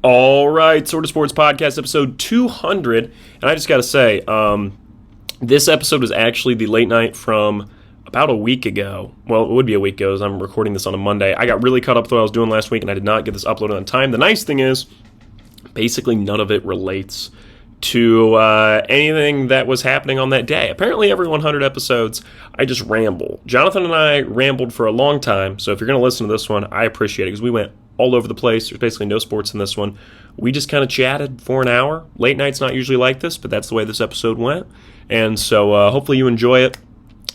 All right, Sort of Sports Podcast, episode 200. And I just got to say, this episode was actually the late night from about a week ago. Well, it would be a week ago as I'm recording this on a Monday. I got really caught up with what I was doing last week, and I did not get this uploaded on time. The nice thing is, basically none of it relates to anything that was happening on that day. Apparently, every 100 episodes, I just ramble. Jonathan and I rambled for a long time, so if you're going to listen to this one, I appreciate it, because we went all over the place. There's basically no sports in this one. We just kind of chatted for an hour. Late night's not usually like this, but that's the way this episode went. And so hopefully you enjoy it.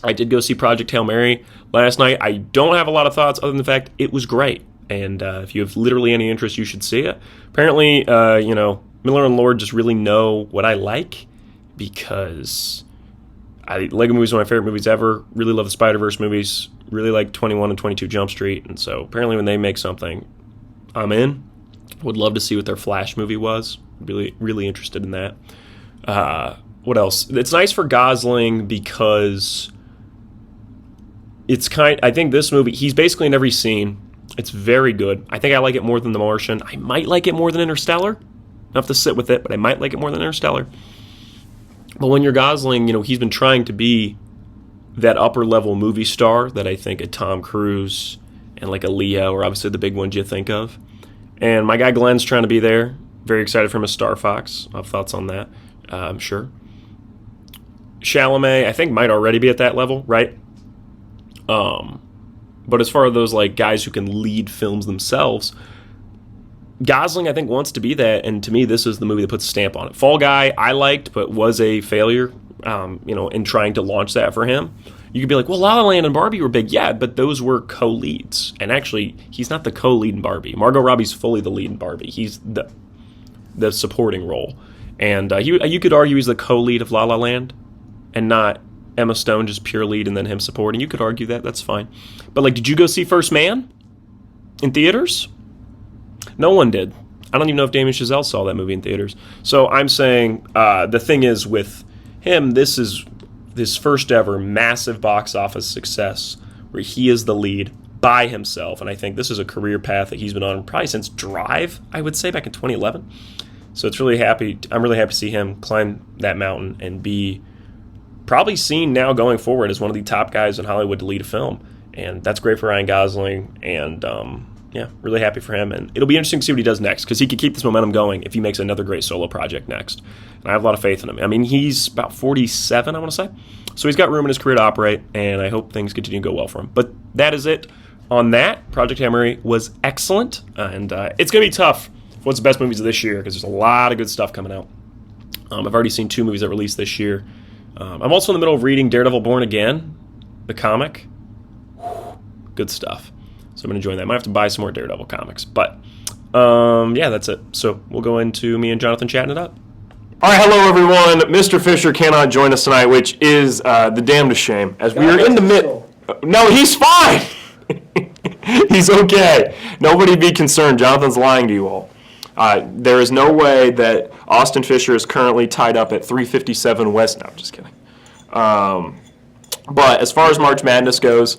I did go see Project Hail Mary last night. I don't have a lot of thoughts other than the fact it was great. And if you have literally any interest, you should see it. Apparently, Miller and Lord just really know what I like, because Lego movies are my favorite movies ever. Really love the Spider-Verse movies. Really like 21 and 22 Jump Street. And so apparently when they make something, I'm in. Would love to see what their Flash movie was. Really, really interested in that. What else? It's nice for Gosling because I think this movie, he's basically in every scene. It's very good. I think I like it more than The Martian. I might like it more than Interstellar. I have to sit with it, but I might like it more than Interstellar. But when you're Gosling, he's been trying to be that upper-level movie star that I think a Tom Cruise and like a Leo are obviously the big ones you think of. And my guy Glenn's trying to be there. Very excited for him as Star Fox. I have thoughts on that, I'm sure. Chalamet, I think, might already be at that level, right? But as far as those like guys who can lead films themselves, Gosling, I think, wants to be that, and to me, this is the movie that puts a stamp on it. Fall Guy, I liked, but was a failure, in trying to launch that for him. You could be like, well, La La Land and Barbie were big. Yeah, but those were co-leads. And actually, he's not the co-lead in Barbie. Margot Robbie's fully the lead in Barbie. He's the supporting role. And you could argue he's the co-lead of La La Land and not Emma Stone just pure lead and then him supporting. You could argue that. That's fine. But, did you go see First Man in theaters? No one did. I don't even know if Damien Chazelle saw that movie in theaters. So I'm saying the thing is with him, this is this first ever massive box office success where he is the lead by himself. And I think this is a career path that he's been on probably since Drive, I would say, back in 2011. So I'm really happy to see him climb that mountain and be probably seen now going forward as one of the top guys in Hollywood to lead a film. And that's great for Ryan Gosling. And really happy for him. And it'll be interesting to see what he does next, because he could keep this momentum going if he makes another great solo project next. And I have a lot of faith in him. I mean, he's about 47, I want to say. So he's got room in his career to operate, and I hope things continue to go well for him. But that is it on that. Project Hail Mary was excellent, and it's going to be tough. What's the best movies of this year? Because there's a lot of good stuff coming out. I've already seen 2 movies that released this year. I'm also in the middle of reading Daredevil Born Again, the comic. Good stuff. So I've been enjoying that. I might have to buy some more Daredevil comics. But, that's it. So we'll go into me and Jonathan chatting it up. All right, hello, everyone. Mr. Fisher cannot join us tonight, which is the damnedest shame. As we are in the middle... No, he's fine! He's okay. Nobody be concerned. Jonathan's lying to you all. There is no way that Austin Fisher is currently tied up at 357 West. No, I'm just kidding. But as far as March Madness goes,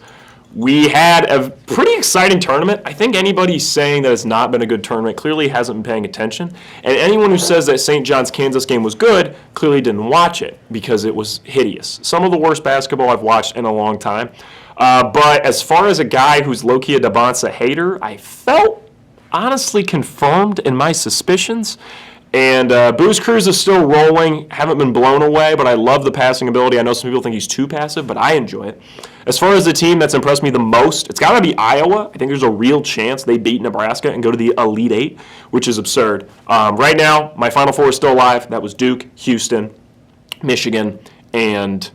we had a pretty exciting tournament. I think anybody saying that it's not been a good tournament clearly hasn't been paying attention. And anyone who says that St. John's Kansas game was good clearly didn't watch it, because it was hideous. Some of the worst basketball I've watched in a long time. But as far as a guy who's low-key a Devonsa hater, I felt honestly confirmed in my suspicions. And Booze Cruz is still rolling. Haven't been blown away, but I love the passing ability. I know some people think he's too passive, but I enjoy it. As far as the team that's impressed me the most, it's got to be Iowa. I think there's a real chance they beat Nebraska and go to the Elite Eight, which is absurd. Right now, my Final Four is still alive. That was Duke, Houston, Michigan, and...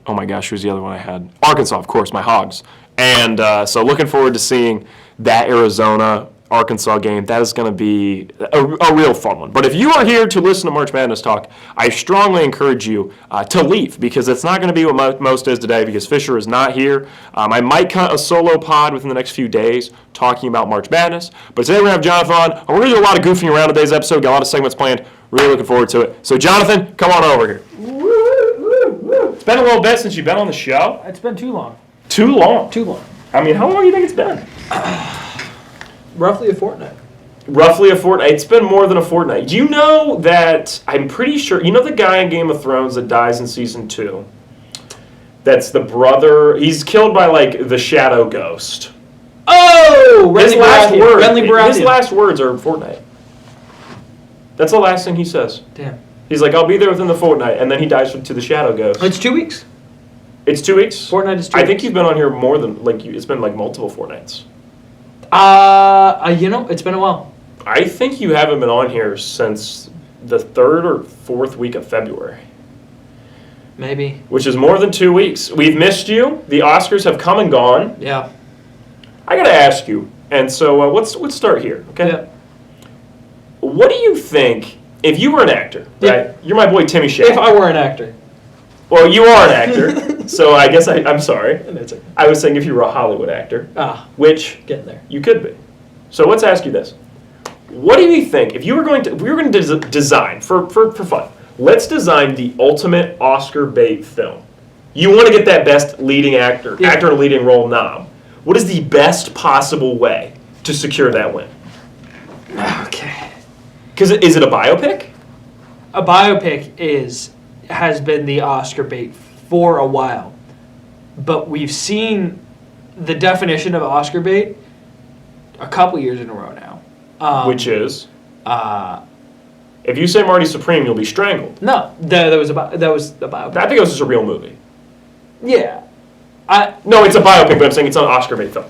oh my gosh, who's the other one I had? Arkansas, of course, my Hogs. And so looking forward to seeing that Arizona-Arkansas game. That is going to be a real fun one. But if you are here to listen to March Madness talk, I strongly encourage you to leave, because it's not going to be what most is today, because Fisher is not here. I might cut a solo pod within the next few days talking about March Madness. But today we're going to have Jonathan on. We're going to do a lot of goofing around today's episode. Got a lot of segments planned. Really looking forward to it. So Jonathan, come on over here. It's been a little bit since you've been on the show. It's been too long. Too long? Too long. I mean, how long do you think it's been? roughly a fortnight. Roughly a fortnight. It's been more than a fortnight. Do you know that, I'm pretty sure, you know the guy in Game of Thrones that dies in season 2? That's the brother. He's killed by, like, the Shadow Ghost. Oh! His last words. Renly Baratheon. His last words are fortnight. That's the last thing he says. Damn. He's like, I'll be there within the fortnight, and then he dies to the Shadow Ghost. It's 2 weeks. It's 2 weeks? Fortnight is 2 I weeks. think you've been on here more than, like, it's been, like, multiple fortnights. You know, it's been a while. I think you haven't been on here since the 3rd or 4th week of February. Maybe. Which is more than 2 weeks. We've missed you. The Oscars have come and gone. Yeah. I gotta ask you, and so let's start here, okay? Yeah. What do you think, if you were an actor, Yeah. right? You're my boy Timmy Schafer. If I were an actor. Well, you are an actor, so I guess I'm sorry. That's okay. I was saying if you were a Hollywood actor, which Getting there. you could be. So let's ask you this. What do you think, if we were going to design, for fun, let's design the ultimate Oscar bait film. You want to get that best leading actor in a leading role nom. What is the best possible way to secure that win? Okay. Because is it a biopic? A biopic has been the Oscar bait for a while. But we've seen the definition of Oscar bait a couple years in a row now. Which is? If you say Marty Supreme, you'll be strangled. No, that was the biopic. I think it was just a real movie. Yeah. No, it's a biopic, but I'm saying it's not an Oscar bait film.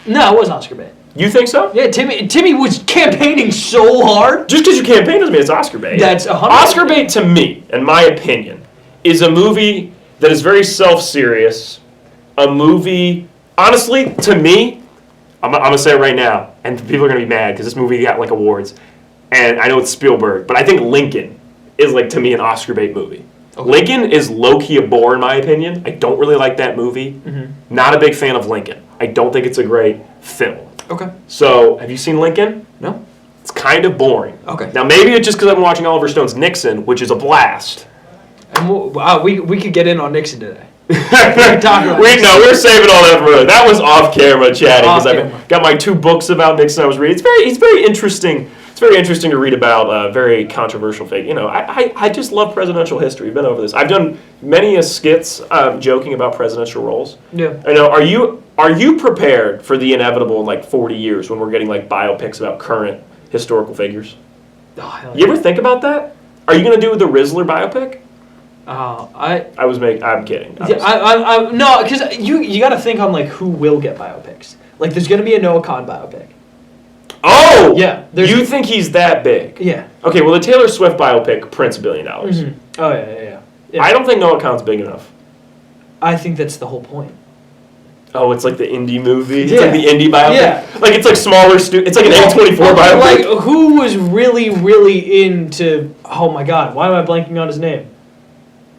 No, it was Oscar bait. You think so? Yeah, Timmy was campaigning so hard. Just because you campaign doesn't mean it's Oscar bait. That's 100%. Oscar bait, to me, in my opinion, is a movie that is very self-serious. A movie, honestly, to me, I'm going to say it right now, and people are going to be mad because this movie got, like, awards. And I know it's Spielberg, but I think Lincoln is, like, to me, an Oscar bait movie. Okay. Lincoln is low-key a bore, in my opinion. I don't really like that movie. Mm-hmm. Not a big fan of Lincoln. I don't think it's a great film. Okay. So, have you seen Lincoln? No. It's kind of boring. Okay. Now, maybe it's just because I've been watching Oliver Stone's Nixon, which is a blast. And we could get in on Nixon today. We're saving all that for that was off camera chatting because I've got my 2 books about Nixon I was reading. It's very interesting. It's very interesting to read about a very controversial figure. You know, I just love presidential history. We've been over this. I've done many skits joking about presidential roles. Yeah. I know. Are you prepared for the inevitable in like 40 years when we're getting like biopics about current historical figures? Oh, hell yeah. You ever think about that? Are you gonna do the Rizzler biopic? I'm kidding. No, because you got to think on like who will get biopics. Like, there's gonna be a Noah Kahn biopic. Oh! Yeah. You think he's that big? Yeah. Okay, well, the Taylor Swift biopic, Prince $1 billion. Mm-hmm. Oh, yeah. I don't think Noah Kahn's big enough. I think that's the whole point. Oh, it's like the indie movie? It's like the indie biopic? Yeah. Like, it's like smaller it's like an A24 biopic? Like, who was really, really into... Oh, my God. Why am I blanking on his name?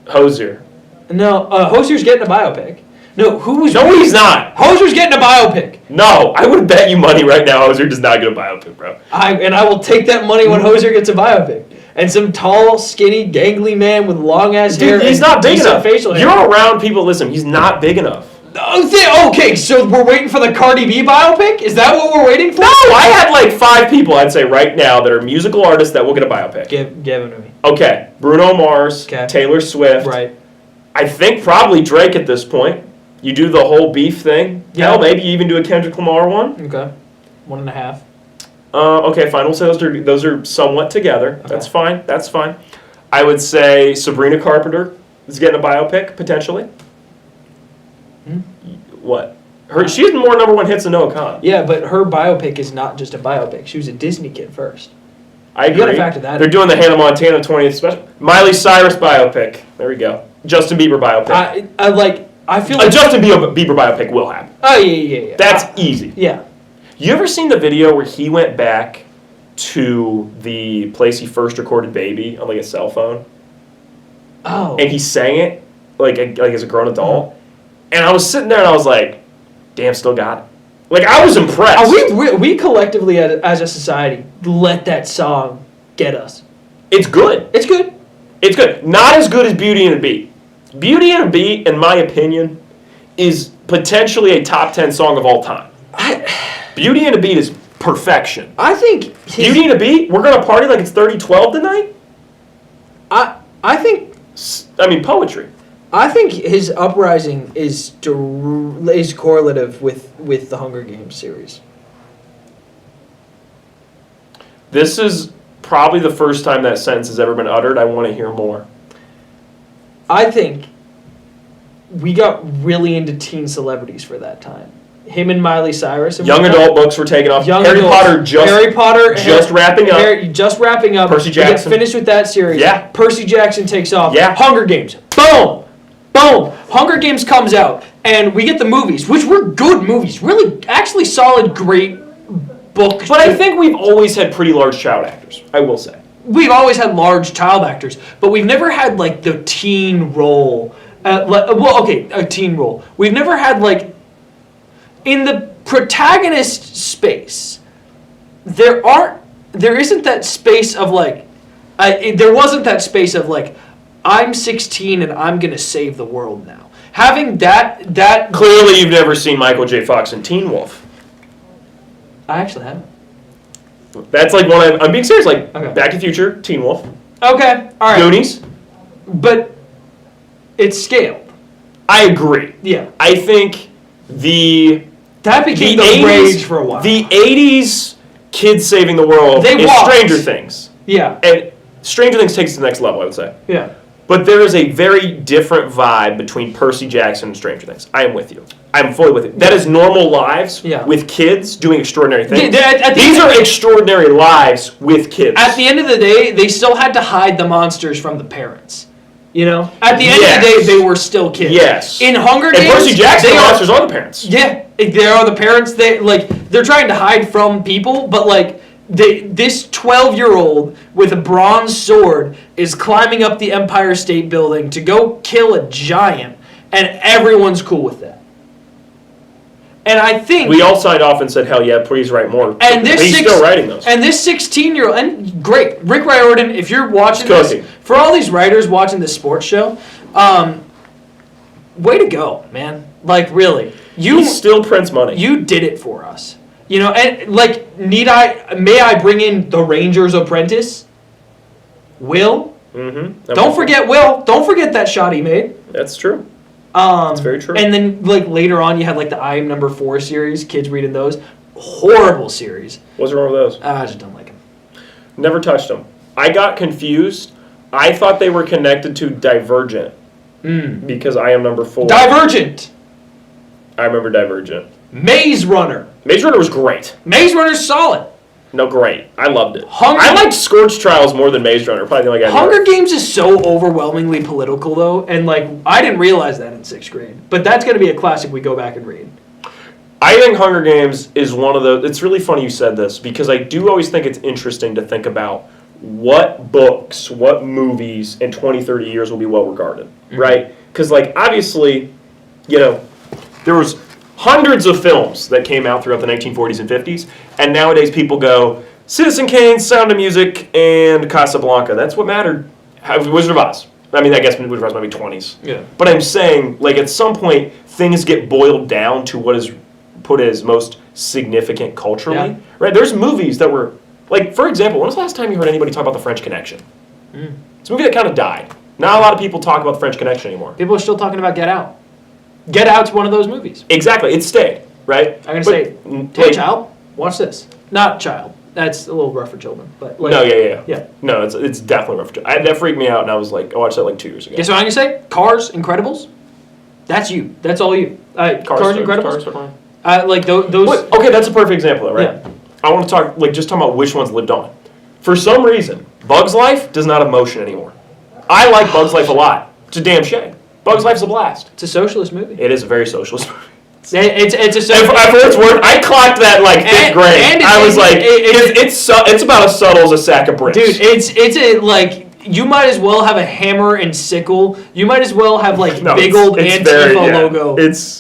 Hozier. No, Hozier's getting a biopic. No, he's not. Hozier's getting a biopic. No, I would bet you money right now Hozier does not get a biopic, bro. I will take that money when Hozier gets a biopic. And some tall, skinny, gangly man with long-ass hair. He's not big enough. Facial hair. You're around people, listen, he's not big enough. Okay, so we're waiting for the Cardi B biopic? Is that what we're waiting for? No, I had like 5 people, I'd say, right now that are musical artists that will get a biopic. Give them to me. Okay, Bruno Mars, Taylor Swift. Right. I think probably Drake at this point. You do the whole beef thing. Yeah. Hell, maybe you even do a Kendrick Lamar one. Okay. 1.5. Okay, fine. We'll say those are somewhat together. Okay. That's fine. I would say Sabrina Carpenter is getting a biopic, potentially. Hmm? What? She has more #1 hits than Noah Kahn. Yeah, but her biopic is not just a biopic. She was a Disney kid first. I agree. You gotta factor that They're doing the Hannah Montana 20th special. Miley Cyrus biopic. There we go. Justin Bieber biopic. I feel like... A Justin Bieber biopic will happen. Oh, yeah. That's easy. Yeah. You ever seen the video where he went back to the place he first recorded Baby on like a cell phone? Oh. And he sang it like as a grown adult. And I was sitting there and I was like, damn, still got it. Like, I was impressed. We collectively as a society let that song get us. It's good. It's good. It's good. Not as good as Beauty and a Beat. Beauty and a Beat, in my opinion, is potentially a top 10 song of all time. Beauty and a Beat is perfection. I think You need a beat? We're going to party like it's 30-12 tonight? I think Poetry. I think his Uprising is correlative with the Hunger Games series. This is probably the first time that sentence has ever been uttered. I want to hear more. I think we got really into teen celebrities for that time. Him and Miley Cyrus. And Young adult books were taken off. Harry Potter just wrapping up. Just wrapping up. Percy Jackson. We get finished with that series. Yeah. Percy Jackson takes off. Yeah. Hunger Games. Boom. Boom. Hunger Games comes out. And we get the movies, which were good movies. Really, actually solid, great books. But I think we've always had pretty large child actors, I will say. We've always had large child actors, but we've never had, like, the teen role. A teen role. We've never had, like, in the protagonist space, there isn't that space of, like, there wasn't that space of, like, I'm 16 and I'm going to save the world now. Having that... Clearly you've never seen Michael J. Fox in Teen Wolf. I actually haven't. That's like one I'm being serious, like Okay. Back to the Future, Teen Wolf. Okay, all right. Goonies. But it's scaled. I agree. Yeah. I think That became the 80s, rage for a while. The 80s kids saving the world They is walked. Stranger Things. Yeah. And Stranger Things takes it to the next level, I would say. Yeah. But there is a very different vibe between Percy Jackson and Stranger Things. I am with you. I'm fully with you. That is normal lives with kids doing extraordinary things. These are extraordinary lives with kids. At the end of the day, they still had to hide the monsters from the parents. You know? At the end of the day, they were still kids. Yes. In Hunger Games, and Percy Jackson, the monsters are the parents. Yeah. They are the parents. They're trying to hide from people, but, like, this 12-year-old with a bronze sword is climbing up the Empire State Building to go kill a giant, and everyone's cool with that. And I think we all signed off and said, "Hell yeah, please write more." And he's still writing those. And this 16-year-old, and great, Rick Riordan. If you're watching this, for all these writers watching this sports show, way to go, man! Like, really, he still prints money. You did it for us. You know, and, like, may I bring in the Ranger's Apprentice? Will? Mm-hmm. Don't forget Will. Don't forget that shot he made. That's true. That's very true. And then, like, later on, you had, like, the I Am Number 4 series. Kids reading those. Horrible series. What's wrong with those? I just don't like them. Never touched them. I got confused. I thought they were connected to Divergent. Because I Am Number 4. Divergent! I remember Divergent. Maze Runner. Maze Runner was great. Maze Runner's solid. No, great. I loved it. I liked Scorched Trials more than Maze Runner. Probably the only guy. Hunger Games is so overwhelmingly political, though, and, like, I didn't realize that in 6th grade. But that's going to be a classic we go back and read. I think Hunger Games is one of the... It's really funny you said this, because I do always think it's interesting to think about what books, what movies in 20, 30 years will be well regarded, right? Because, like, obviously, you know, there was hundreds of films that came out throughout the 1940s and 50s, and nowadays people go, Citizen Kane, Sound of Music, and Casablanca. That's what mattered. Wizard of Oz. I mean, I guess Wizard of Oz might be 20s. Yeah. But I'm saying, like, at some point, things get boiled down to what is put as most significant culturally. Yeah. Right? There's movies that were, like, for example, when was the last time you heard anybody talk about The French Connection? It's a movie that kind of died. Not a lot of people talk about The French Connection anymore. People are still talking about Get Out. Get Out's one of those movies. Exactly. It stayed, right? I'm going to say, hey, child, watch this. Not child. That's a little rough for children. But, like, no, yeah. Yeah. No, it's definitely rough for children. That freaked me out, and I was like, I watched that like 2 years ago. Guess what I'm going to say? Cars, Incredibles. That's you. That's all you. Cars, Incredibles. Like those. What? Okay, that's a perfect example, though, right? Yeah. I want to talk, like, just talk about which ones lived on. For some reason, Bug's Life does not have motion anymore. I like Bug's Life a lot. It's a damn shame. Bug's Life's a blast. It's a socialist movie. It is a very socialist movie. It's a socialist. For what it's worth, I clocked that like 5th grade. And I was like, it's about as subtle as a sack of bricks. Dude, it's a, like, you might as well have a hammer and sickle. You might as well have, like, big old Antifa logo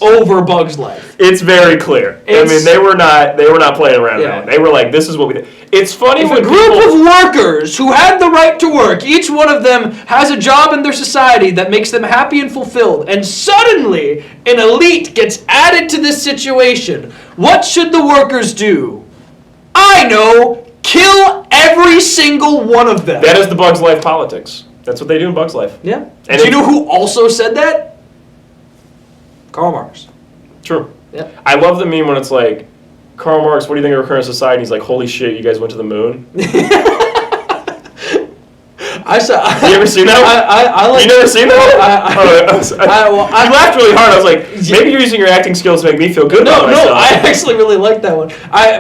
over Bug's Life. It's very clear. I mean, they were not playing around. Yeah. They were like, this is what we did. It's funny if when a group of workers who had the right to work, each one of them has a job in their society that makes them happy and fulfilled, and suddenly an elite gets added to this situation, what should the workers do? I know. Kill every single one of them. That is the Bugs Life politics. That's what they do in Bugs Life. Yeah. And do you know who also said that? Karl Marx. True. Yeah. I love the meme when it's like, Karl Marx, what do you think of our current society? He's like, holy shit, you guys went to the moon. I saw. You ever seen that? I like. You never seen that? I you laughed really hard. I was like, maybe you're using your acting skills to make me feel good about myself. No, I actually really like that one. I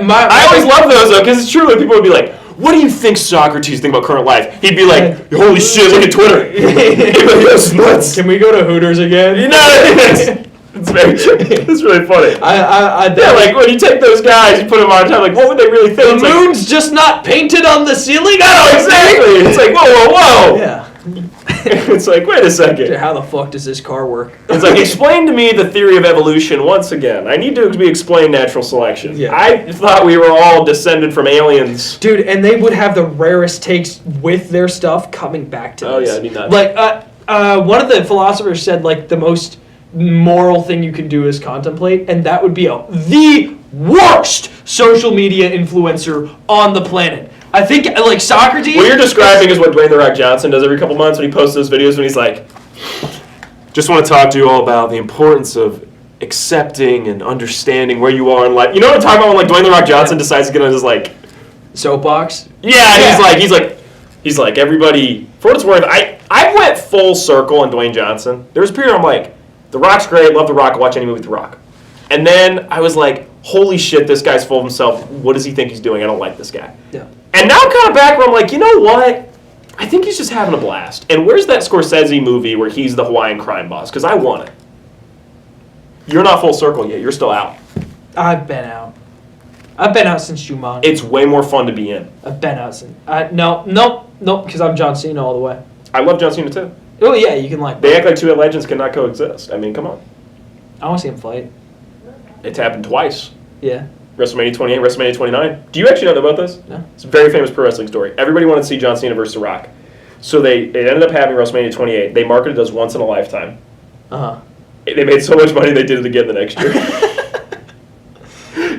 always love those though, because it's true. Like, people would be like, what do you think Socrates think about current life? He'd be like, holy shit, look at Twitter. He'd be like, that's nuts. Can we go to Hooters again? You know, it's very true. It's really funny. Yeah, like when you take those guys, you put them on time, like what would they really think? The moon's just not painted on the ceiling? No, exactly. It's like, whoa. Yeah. It's like, wait a second. How the fuck does this car work? It's like, explain to me the theory of evolution once again. I need to be explained natural selection. Yeah. I thought we were all descended from aliens. Dude, and they would have the rarest takes with their stuff coming back to Oh, this. yeah, I mean that. Like, one of the philosophers said, like, the most moral thing you can do is contemplate, and that would be the worst social media influencer on the planet. I think, like, Socrates... What you're describing is what Dwayne The Rock Johnson does every couple months when he posts those videos when he's like, just want to talk to you all about the importance of accepting and understanding where you are in life. You know what I'm talking about when, like, Dwayne The Rock Johnson decides to get on his, like... soapbox? Yeah, he's like, everybody... For what it's worth, I went full circle on Dwayne Johnson. There was a period where I'm like, The Rock's great, love The Rock, watch any movie with The Rock. And then I was like, holy shit, this guy's full of himself. What does he think he's doing? I don't like this guy. Yeah. And now I'm kind of back where I'm like, you know what? I think he's just having a blast. And where's that Scorsese movie where he's the Hawaiian crime boss? Because I want it. You're not full circle yet. You're still out. I've been out. I've been out since Jumanji. It's way more fun to be in. I've been out since... No, because I'm John Cena all the way. I love John Cena too. Oh, yeah, you can like... They act like two legends cannot coexist. I mean, come on. I want to see him fight. It's happened twice. Yeah. WrestleMania 28, WrestleMania 29. Do you actually know about this? No. It's a very famous pro wrestling story. Everybody wanted to see John Cena versus The Rock. So it ended up having WrestleMania 28. They marketed it as once in a lifetime. Uh-huh. They made so much money they did it again the next year.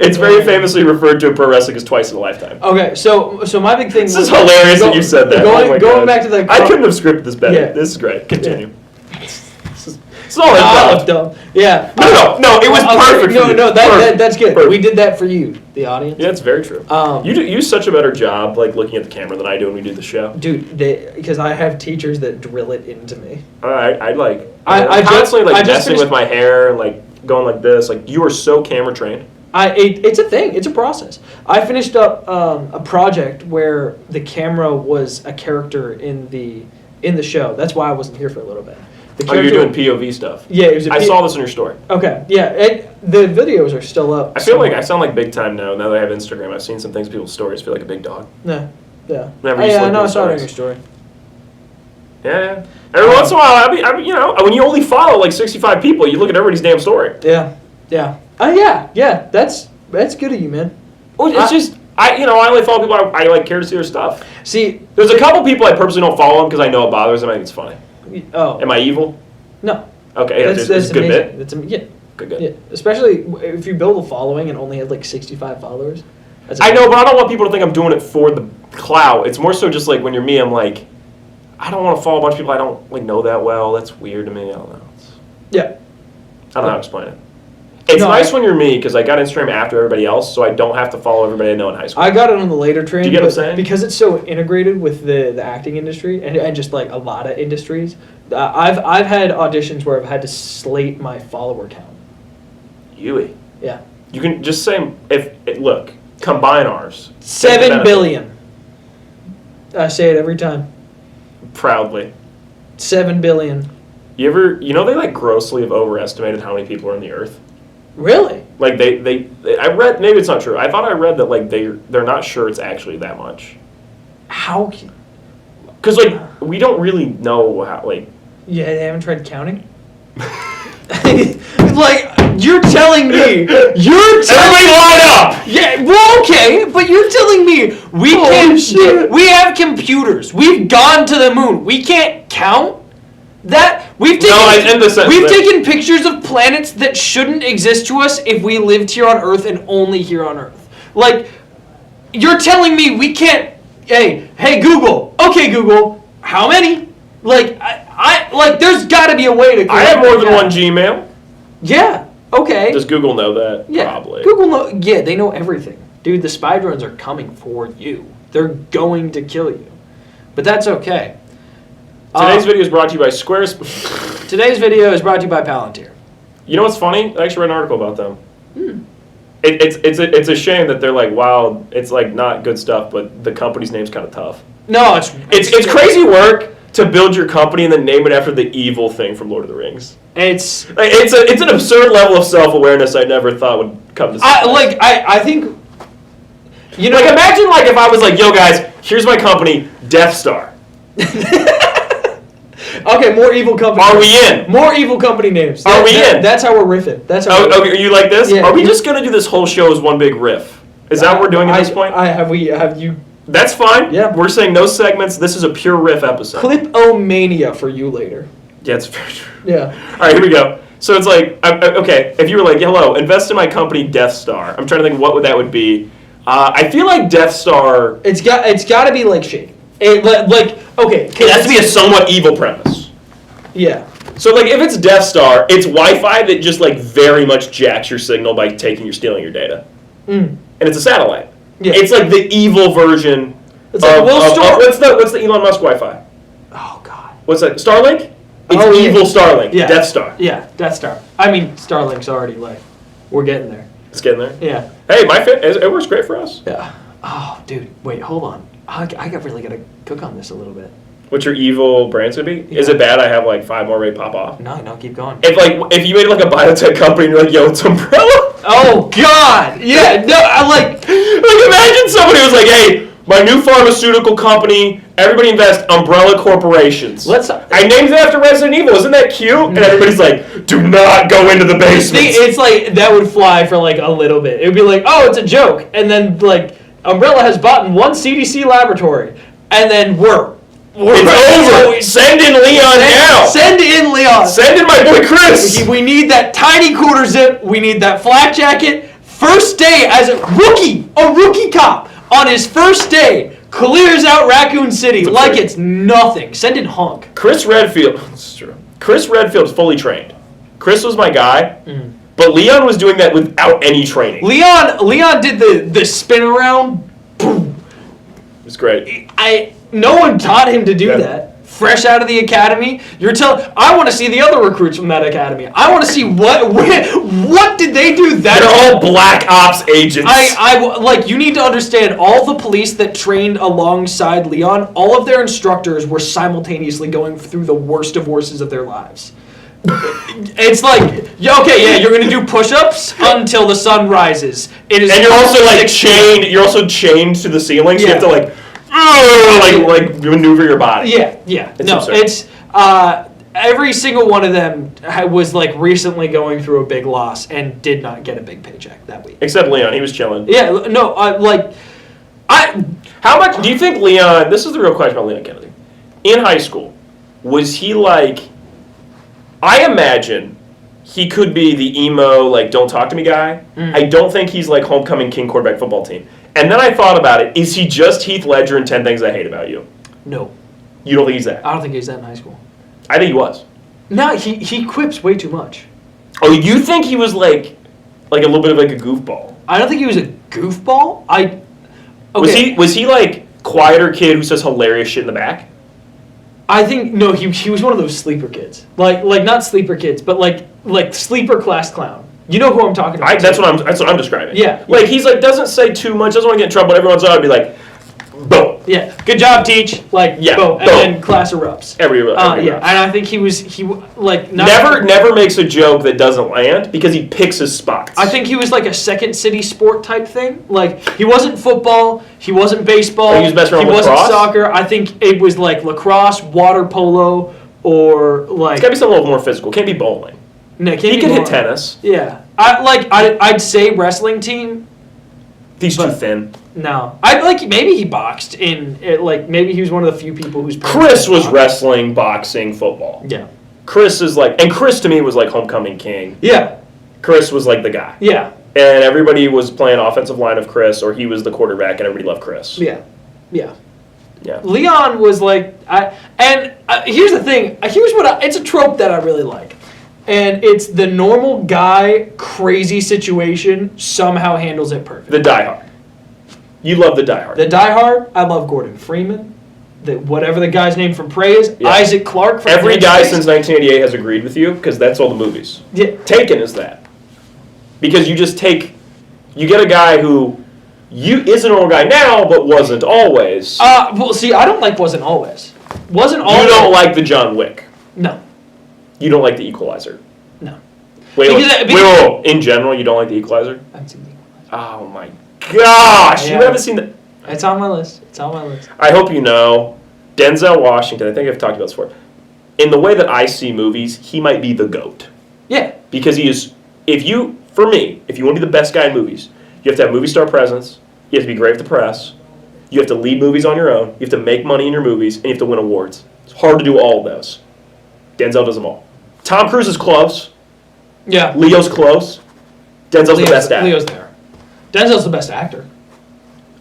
It's very famously referred to in pro wrestling as twice in a lifetime. Okay, so my big thing... This is hilarious that you said that. Going back to the... I couldn't have scripted this better. Yeah. This is great. Continue. Yeah. It's all improv. Dumb. Yeah. No, it was perfect for you. No, that's good. Perfect. We did that for you, the audience. Yeah, it's very true. You do such a better job like looking at the camera than I do when we do the show. Dude, because I have teachers that drill it into me. I constantly messing with my hair and like going like this. Like, you are so camera trained. It's a thing. It's a process. I finished up a project where the camera was a character in the show. That's why I wasn't here for a little bit. You're doing POV stuff. Yeah, it was. I saw this in your story. Okay, yeah, the videos are still up. I feel like I sound like big time now. Now that I have Instagram, I've seen some things in people's stories. I feel like a big dog. Yeah. I know. I saw it in your story. Yeah. Every once in a while, when you only follow like 65 people, you look at everybody's damn story. Yeah. Yeah. That's good of you, man. Well, it's just I only follow people I like care to see their stuff. See, there's a couple people I purposely don't follow them because I know it bothers them. I think it's funny. Oh. Am I evil? No. Okay, yeah, that's a good bit. Good. Yeah. Especially if you build a following and only have like 65 followers. I know, but I don't want people to think I'm doing it for the clout. It's more so just like when you're me, I'm like, I don't want to follow a bunch of people I don't like know that well. That's weird to me. I don't know. Yeah. I don't know how to explain it. It's nice when you're me because I got Instagram after everybody else, so I don't have to follow everybody I know in high school. I got it on the later train. Do you get what I'm saying? Because it's so integrated with the acting industry and just like a lot of industries. I've had auditions where I've had to slate my follower count. Yui. Yeah. You can just say look, combine ours. 7 billion. I say it every time. Proudly. 7 billion. You they like grossly have overestimated how many people are on the earth? Really? Like I read, maybe it's not true. I thought I read that like they're not sure it's actually that much. How? Because like we don't really know how like. Yeah, they haven't tried counting. Like you're telling me, everybody line up. Yeah, well, okay, but you're telling me we have computers. We've gone to the moon. We can't count that. We've taken pictures of planets that shouldn't exist to us if we lived here on Earth and only here on Earth. Like, You're telling me we can't? Hey, Google. Okay, Google. How many? Like, I like. There's got to be a way to. I have more than one Gmail. Yeah. Okay. Does Google know that? Yeah. Probably. Google know. Yeah, they know everything, dude. The spy drones are coming for you. They're going to kill you, but that's okay. Today's video is brought to you by Squarespace. Today's video is brought to you by Palantir. You know what's funny? I actually read an article about them. It's a shame that they're like, wow, it's like not good stuff, but the company's name's kind of tough. No, it's crazy work to build your company and then name it after the evil thing from Lord of the Rings. It's an absurd level of self-awareness I never thought would come to. I think. You know, like imagine like if I was like, yo guys, here's my company, Death Star. Okay, more evil company. Are we in? More evil company names. Are we in? That's how we're riffing. That's how. Are you like this? Yeah. Are we just gonna do this whole show as one big riff? Is that what we're doing at this point? Have you? That's fine. Yeah. We're saying no segments. This is a pure riff episode. Clip-o-mania for you later. Yeah, it's very true. Yeah. All right, here we go. So it's like, okay, if you were like, hello, invest in my company, Death Star. I'm trying to think what that would be. I feel like Death Star. It's got to be like shady. Okay. It has to be a somewhat evil premise. Yeah. So like, if it's Death Star, it's Wi-Fi that just like very much jacks your signal by stealing your data, and it's a satellite. Yeah. It's like the evil version. It's like what's the Elon Musk Wi-Fi? Oh God. What's that? Starlink? It's evil Starlink. Yeah. Death Star. Yeah, Death Star. I mean, Starlink's already like, we're getting there. It's getting there. Yeah. Hey, it works great for us. Yeah. Oh, dude, wait, hold on. I really gotta cook on this a little bit. What's your evil brand's gonna be? Yeah. Is it bad? I have like 5 more ready to pop off. No, keep going. If you made like a biotech company and you're like, yo, it's Umbrella. Oh God! Yeah, no, I like imagine somebody was like, hey, my new pharmaceutical company, everybody invest Umbrella Corporations. I named it after Resident Evil. Isn't that cute? And everybody's like, do not go into the basement. It's like that would fly for like a little bit. It would be like, oh, it's a joke, and then like Umbrella has bought one CDC laboratory, and then it's over. Send in Leon now. Send in Leon. Send in my boy Chris. We need that tiny quarter zip. We need that flak jacket. First day as a rookie cop on his first day clears out Raccoon City like it's nothing. Send in Hunk. Chris Redfield. That's true. Chris Redfield's fully trained. Chris was my guy, but Leon was doing that without any training. Leon did the spin around. Boom. It's great. No one taught him to do that. Fresh out of the academy, I want to see the other recruits from that academy. I want to see what did they do that. They're all black ops agents. You need to understand all the police that trained alongside Leon. All of their instructors were simultaneously going through the worst divorces of their lives. It's like, you're gonna do push-ups until the sun rises. And you're also chained. You're also chained to the ceiling, so you have to maneuver your body. Yeah. It's every single one of them was like recently going through a big loss and did not get a big paycheck that week. Except Leon, he was chilling. Yeah, no, How much do you think Leon? This is the real question about Leon Kennedy. In high school, was he like? I imagine he could be the emo, like, don't talk to me guy. I don't think he's like homecoming king quarterback football team. And then I thought about it. Is he just Heath Ledger in 10 Things I Hate About You? No. You don't think he's that? I don't think he's that in high school. I think he was. No, he quips way too much. Oh, you think he was like a little bit of like a goofball? I don't think he was a goofball. Was he like quieter kid who says hilarious shit in the back? I think no, he was one of those sleeper kids. Like not sleeper kids, but like sleeper class clown. You know who I'm talking about. That's what I'm describing. Yeah. Like he's like doesn't say too much, doesn't want to get in trouble, but everyone's on be like, boom. Yeah. Good job, teach. Like boom. And then class erupts. Every yeah. And I think he like never makes a joke that doesn't land because he picks his spots. I think he was like a second city sport type thing. Like he wasn't football, he wasn't baseball, he was best friend he wasn't lacrosse? soccer. I think it was like lacrosse, water polo, or like it's gotta be something a little more physical. Can't be bowling. No, he can hit tennis. Yeah. I'd say wrestling team. He's too thin. No. Maybe he boxed maybe he was one of the few people who's Chris was wrestling, boxing, football. Yeah. Chris is and Chris to me was like homecoming king. Yeah. Chris was like the guy. Yeah. and everybody was playing offensive line of Chris, or he was the quarterback, and everybody loved Chris. Yeah. Yeah. Yeah. Leon was like, here's the thing. Here's it's a trope that I really like. And it's the normal guy, crazy situation, somehow handles it perfect. The diehard. You love the diehard. The diehard, I love Gordon Freeman. Whatever the guy's name from Prey is. Yeah. Isaac Clarke from Every guy Headspace. since 1988 has agreed with you, because that's all the movies. Yeah. Taken is that. Because you get a guy who is a normal guy now, but wasn't always. Well, see, I don't like Wasn't Always. Wasn't Always. You don't like the John Wick. No. You don't like the Equalizer. No. Wait, Because- wait. In general, you don't like the Equalizer? I haven't seen the Equalizer. Oh my gosh! Yeah. You haven't seen the. It's on my list. It's on my list. I hope you know, Denzel Washington. I think I've talked about this before. In the way that I see movies, he might be the GOAT. Yeah. Because he is. For me, if you want to be the best guy in movies, you have to have movie star presence. You have to be great with the press. You have to lead movies on your own. You have to make money in your movies, and you have to win awards. It's hard to do all of those. Denzel does them all. Tom Cruise is close. Yeah. Leo's close. Denzel's the best actor. Leo's there. Denzel's the best actor.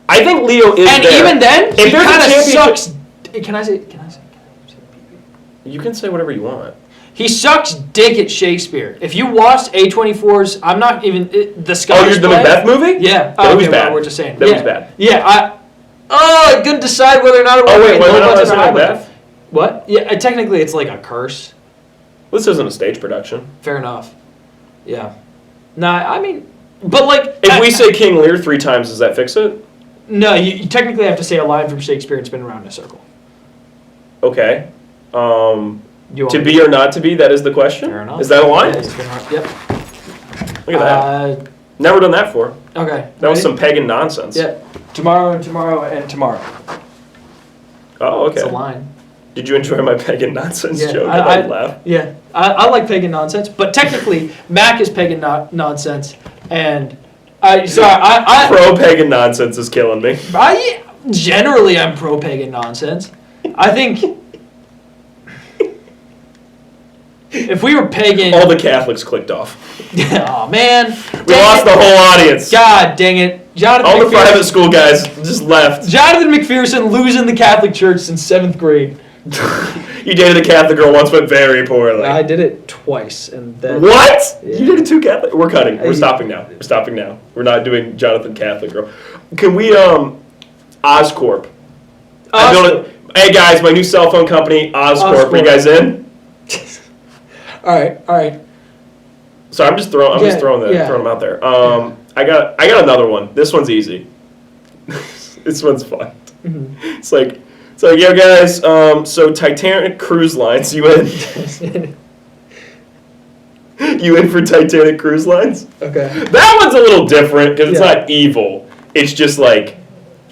I think Leo is And there. even then, If he there's a kind of championship- sucks. Can I say? You can say whatever you want. He sucks dick at Shakespeare. If you watched A24's, I'm not even the Scottish The play- Macbeth movie? Yeah. That was well, bad. we're just saying. That yeah. was bad. Yeah. I couldn't decide whether or not it was. Oh wait, low wait, budget that's or high Macbeth? budget. What? Yeah. Technically, it's like a curse. Well, this isn't a stage production. Fair enough. Yeah. Nah, I mean, but like, If we say King Lear 3 times, does that fix it? no, you technically have to say a line from Shakespeare and spin around in a circle. Okay. You want To me be or not to be, that is the question? Fair enough. Is that a line? Yeah, spin around. Yep. Look at that. Never done that before. Okay. That was ready? some pagan nonsense. Yeah. Tomorrow and tomorrow and tomorrow. Oh, okay. It's a line. Did you enjoy my pagan nonsense Yeah, joke? I Laugh. Yeah, I like pagan nonsense, but technically Mac is pagan nonsense, and I Pro-pagan nonsense is killing me. generally I'm pro pagan nonsense. I think if we were pagan, All the Catholics clicked off. oh man, We lost the whole audience. God dang it, Jonathan. All the McPherson, private school guys just left. Jonathan McPherson losing the Catholic Church since 7th grade. You dated a Catholic girl once, but very poorly. I did it twice, and then What? Yeah. You dated 2 Catholic? We're cutting. We're I- stopping now. We're stopping now. We're not doing Jonathan Catholic girl. Can we, Oscorp. I'm doing it. Hey guys, my new cell phone company, Oscorp. Are you guys in? All right. So I'm just throwing throwing them out there. I got another one. This one's easy. This one's fun. Mm-hmm. It's like, yo guys, so Titanic Cruise Lines, you in? You in for Titanic Cruise Lines? Okay. That one's a little different because it's Yeah. not evil. It's just like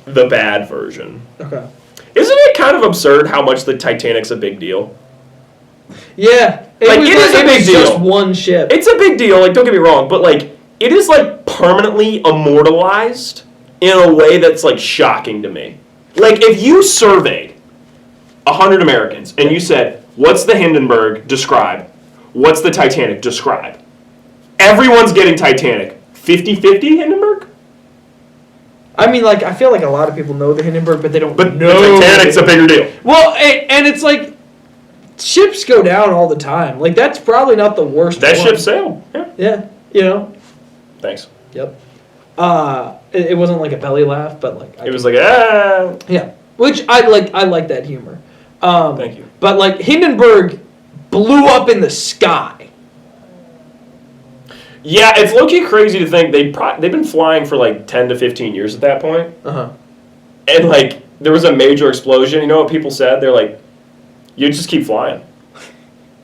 the bad version. Okay. Isn't it kind of absurd how much the Titanic's a big deal? Yeah. Like, it is a big was deal. just one ship. It's a big deal, like, don't get me wrong, but, like, it is, like, permanently immortalized in a way that's, like, shocking to me. Like, if you surveyed 100 Americans and you said, what's the Hindenburg? Describe. What's the Titanic? Describe. Everyone's getting Titanic. 50-50 Hindenburg? I mean, like, I feel like a lot of people know the Hindenburg, but they don't But know. the Titanic's a bigger deal. Well, and it's like, ships go down all the time. Like, that's probably not the worst That one. ship sailed. Yeah. Yeah, you know? Thanks. Yep. It wasn't like a belly laugh, but like... It was like, ah. Yeah. Which I like that humor. Thank you. But, like, Hindenburg blew up in the sky. Yeah, it's low-key crazy to think they've been flying for like 10 to 15 years at that point. Uh-huh. And like there was a major explosion. You know what people said? They're like, you just keep flying.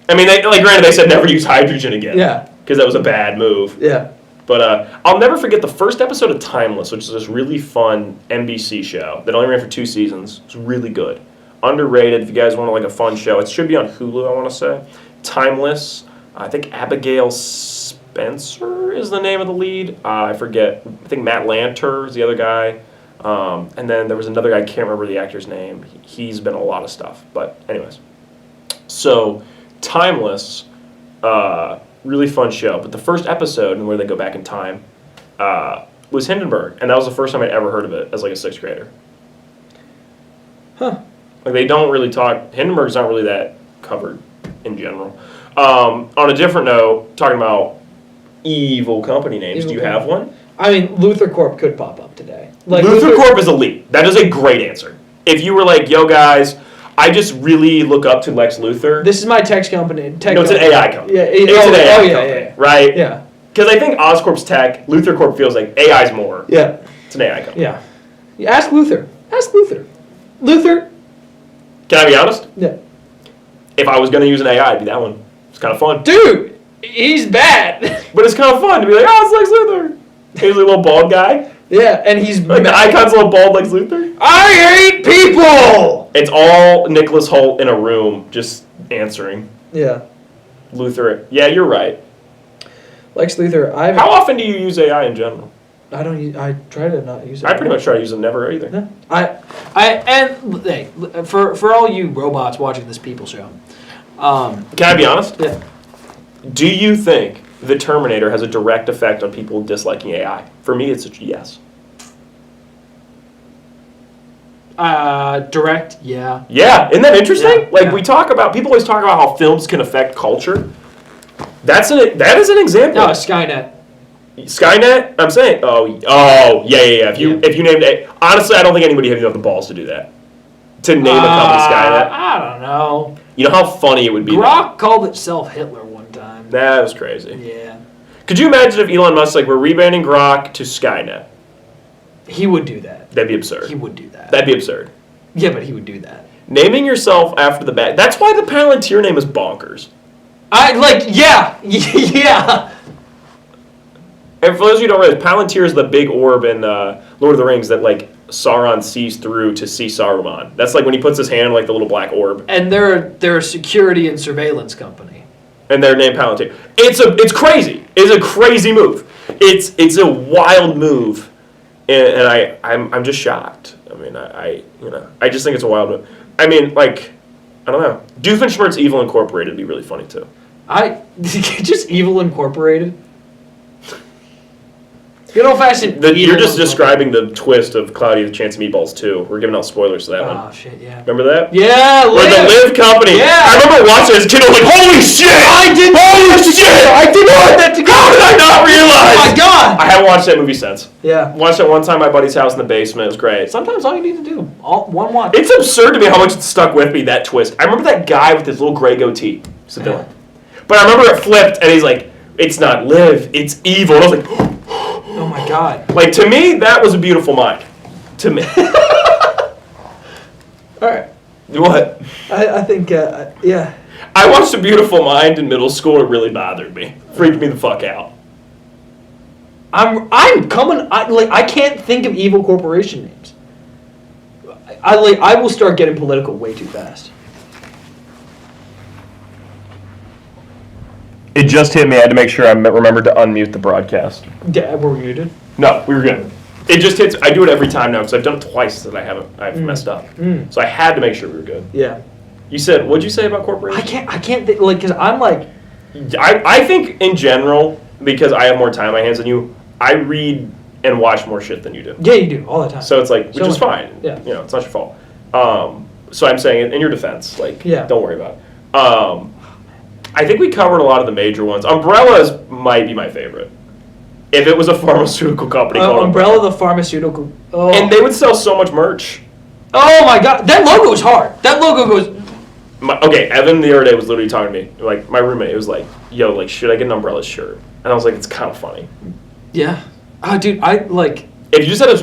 I mean, granted, they said never use hydrogen again. Yeah. Because that was a bad move. Yeah. But I'll never forget the first episode of Timeless, which is this really fun NBC show that only ran for 2 seasons. It's really good. Underrated if you guys want like a fun show. It should be on Hulu, I want to say. Timeless. I think Abigail Spencer is the name of the lead. I forget. I think Matt Lanter is the other guy. And then there was another guy, I can't remember the actor's name. He's been in a lot of stuff. But anyways. So, Timeless, really fun show. But the first episode, and where they go back in time, was Hindenburg, and that was the first time I'd ever heard of it as like a sixth grader. Huh. Like they don't really talk. Hindenburg's not really that covered in general. On a different note, talking about evil company names. Do you have one? I mean, Luther Corp could pop up today. Like Luther Corp is elite. That is a great answer. If you were like, yo guys, I just really look up to Lex Luthor. This is my tech company. No, it's an AI company. Yeah, it's an AI company, yeah. right? Yeah. Because I think Oscorp's tech, Luther Corp feels like AI's more. Yeah. It's an AI company. Yeah. Ask Luther. Luther. Can I be honest? Yeah. If I was going to use an AI, it'd be that one. It's kind of fun. Dude, he's bad. But it's kind of fun to be like, oh, it's Lex Luthor. He's a little bald guy. Yeah, and he's like the icon's a little bald Lex Luthor. I hate people! It's all Nicholas Hoult in a room just answering. Yeah. Luthor. Yeah, you're right. Lex Luthor. How often do you use AI in general? I try to not use it. I pretty much try to use it never either. Yeah. Hey, for all you robots watching this People show. Can I be honest? Yeah. Do you think the Terminator has a direct effect on people disliking AI? For me, it's a yes. Direct, yeah. Yeah, isn't that interesting? Yeah, we talk about, people always talk about how films can affect culture. That is an example. No, Skynet. Skynet? I'm saying, yeah. If you named it, honestly, I don't think anybody has the balls to do that. To name a company Skynet. I don't know. You know how funny it would be? Grok called itself Hitler one time. That was crazy. Yeah. Could you imagine if Elon Musk we're rebranding Grok to Skynet? He would do that. That'd be absurd. He would do that. That'd be absurd. Yeah, but he would do that. Naming yourself after the bad. That's why the Palantir name is bonkers. Yeah. And for those of you who don't realize, Palantir is the big orb in Lord of the Rings that Sauron sees through to see Saruman. That's when he puts his hand in the little black orb. And they're a security and surveillance company. And they're named Palantir. It's crazy. It's a crazy move. It's a wild move, and I'm just shocked. I mean, I just think it's a wild move. I mean, I don't know. Doofenshmirtz Evil Incorporated would be really funny too. Just Evil Incorporated. Good old fashioned. You're just describing the twist of Cloudy with a Chance of Meatballs 2. We're giving out spoilers to that one. Oh shit, yeah. Remember that? Yeah, Where the Live company. Yeah. I remember watching it as a kid. I was like, holy shit! Holy shit! I did not put that together. How did I not realize? Oh my god! I haven't watched that movie since. Yeah. Watched it one time at my buddy's house in the basement. It was great. Sometimes all you need to do, one watch. It's absurd to me how much it stuck with me, that twist. I remember that guy with his little gray goatee. He's the villain. But I remember it flipped, and he's like, it's not Live, it's evil. And I was like, oh my god. to me, that was a beautiful mind. To me. Alright. What? I think, yeah. I watched A Beautiful Mind in middle school. It really bothered me. Freaked me the fuck out. I can't think of evil corporation names. I will start getting political way too fast. It just hit me. I had to make sure I remembered to unmute the broadcast. Yeah, were we muted? No, we were good. It just hits. I do it every time now because I've done it twice that I've messed up. So I had to make sure we were good. Yeah. You said, what'd you say about corporations? I can't think, because I'm I think in general, because I have more time on my hands than you, I read and watch more shit than you do. Yeah, you do, all the time. So it's which is fine. Yeah. It's not your fault. So I'm saying, in your defense, don't worry about it. I think we covered a lot of the major ones. Umbrella might be my favorite. If it was a pharmaceutical company called Umbrella the pharmaceutical. Oh. And they would sell so much merch. Oh my god, that logo is hard. That logo goes. Evan the other day was literally talking to me. My roommate was like, yo, should I get an Umbrella shirt? And I was like, it's kind of funny. Yeah. Oh, dude, If you just had a